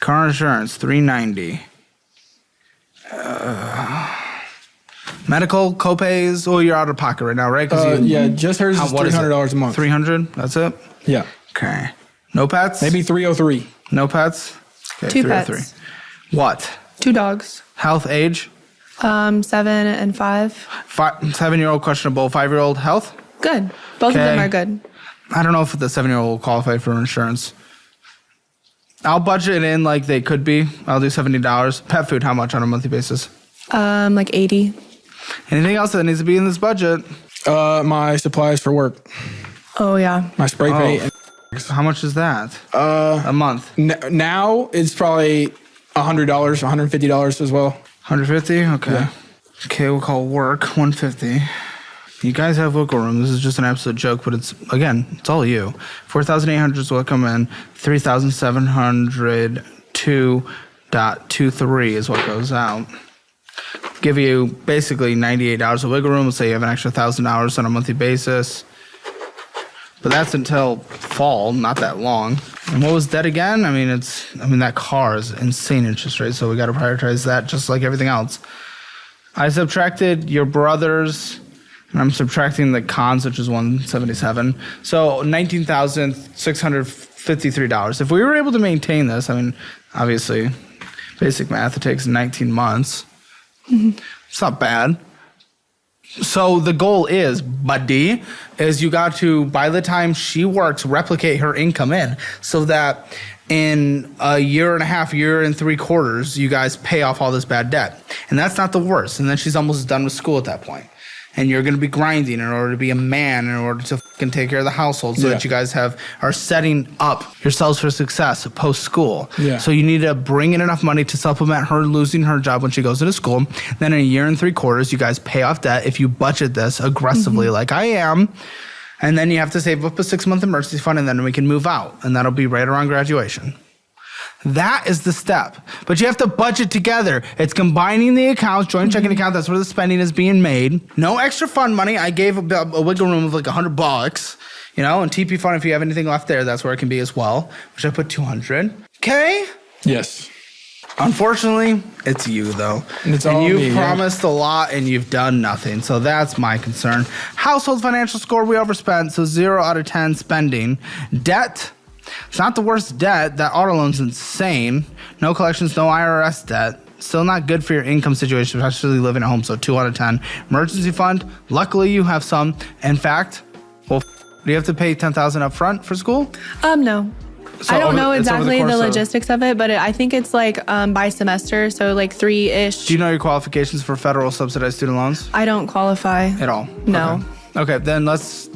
Car insurance, $390. Medical copays. Oh, you're out of pocket right now, right? Yeah, just hers is $300 a month. 300. That's it. Yeah, Okay. No pets. maybe $303. No pets. Okay, 2 303. pets. What? 2 dogs. Health, age. 7 and 5. 7-year-old questionable. 5-year-old health. Good. Both of them Okay. are good. I don't know if the 7-year-old will qualify for insurance. I'll budget it in like they could be. I'll do $70. Pet food, how much on a monthly basis? Like 80. Anything else that needs to be in this budget? My supplies for work. Oh yeah. My spray paint. How much is that? A month. Now it's probably $100, $150 as well. 150? Okay. Yeah. Okay, we'll call work 150. You guys have wiggle room. This is just an absolute joke, but it's all you. 4,800 is what come in. 3,702.23 is what goes out. Give you basically $98 of wiggle room. Let's say you have an extra $1,000 on a monthly basis. But that's until fall, not that long. And what was debt again? That car is insane interest rate, so we got to prioritize that just like everything else. I subtracted your brother's, and I'm subtracting the cons, which is $177. So $19,653. If we were able to maintain this, obviously, basic math, it takes 19 months. Mm-hmm. It's not bad. So the goal is, buddy, is you got to, by the time she works, replicate her income in so that in a year and a half, year and 3/4, you guys pay off all this bad debt. And that's not the worst. And then she's almost done with school at that point. And you're going to be grinding in order to be a man, in order to fucking take care of the household so that you guys are setting up yourselves for success post-school. Yeah. So you need to bring in enough money to supplement her losing her job when she goes into school. Then in a year and 3/4, you guys pay off debt if you budget this aggressively like I am. And then you have to save up a 6-month emergency fund, and then we can move out. And that'll be right around graduation. That is the step. But you have to budget together. It's combining the accounts, joint checking account. That's where the spending is being made. No extra fund money. I gave a wiggle room of like $100, and TP fund, if you have anything left there, that's where it can be as well, which I put 200. Okay? Yes. Unfortunately, it's you though. It's and all you've me, promised a lot and you've done nothing. So that's my concern. Household financial score, we overspent. So 0 out of 10 spending. Debt. It's not the worst debt. That auto loan's insane. No collections, no IRS debt. Still not good for your income situation, especially living at home. So 2 out of 10. Emergency fund. Luckily, you have some. In fact, Do you have to pay $10,000 up front for school? No. So I don't know it's over exactly the course of- logistics of it, but I think it's like by semester, so like 3-ish. Do you know your qualifications for federal subsidized student loans? I don't qualify. At all? No. Okay, then let's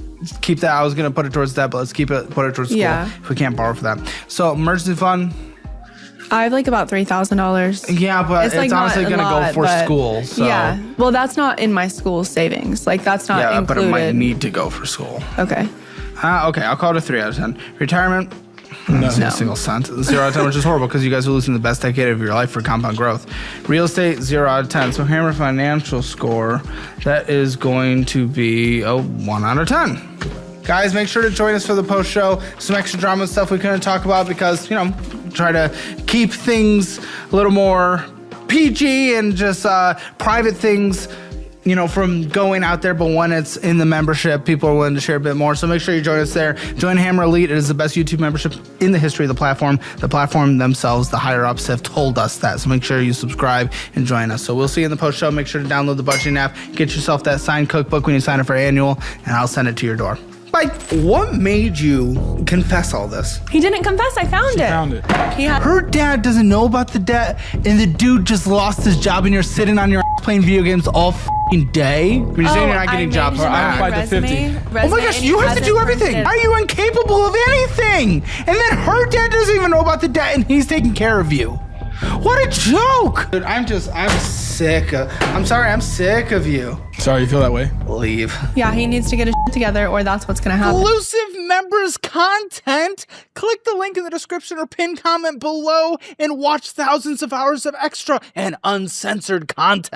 keep that. I was going to put it towards that, but let's put it towards school if we can't borrow for that. So emergency fund. I have like about $3,000. Yeah, but it's like honestly going to go for school. So. Yeah. Well, that's not in my school savings. Like that's not included. But it might need to go for school. Okay. Okay, I'll call it a 3 out of 10. Retirement. No. A single cent. 0 out of 10, which is horrible because you guys are losing the best decade of your life for compound growth. Real estate, 0 out of 10. So Hammer financial score, that is going to be a 1 out of 10. Guys, make sure to join us for the post show. Some extra drama stuff we couldn't talk about because, try to keep things a little more PG and just private things, from going out there. But when it's in the membership, people are willing to share a bit more. So make sure you join us there. Join Hammer Elite. It is the best YouTube membership in the history of the platform. The platform themselves, the higher ups, have told us that. So make sure you subscribe and join us. So we'll see you in the post show. Make sure to download the budgeting app. Get yourself that signed cookbook when you sign up for annual, and I'll send it to your door. Like, what made you confess all this? He didn't confess. I found it. Found it. Her dad doesn't know about the debt, and the dude just lost his job, and you're sitting on your ass playing video games all f***ing day. When you're saying you're not getting jobs, I applied to 50. Oh my gosh, you have to do everything. Are you incapable of anything? And then her dad doesn't even know about the debt, and he's taking care of you. What a joke! Dude, I'm sick. I'm sick of you. Sorry you feel that way. Leave. Yeah, he needs to get his shit together or that's what's going to happen. Exclusive members content. Click the link in the description or pinned comment below and watch thousands of hours of extra and uncensored content.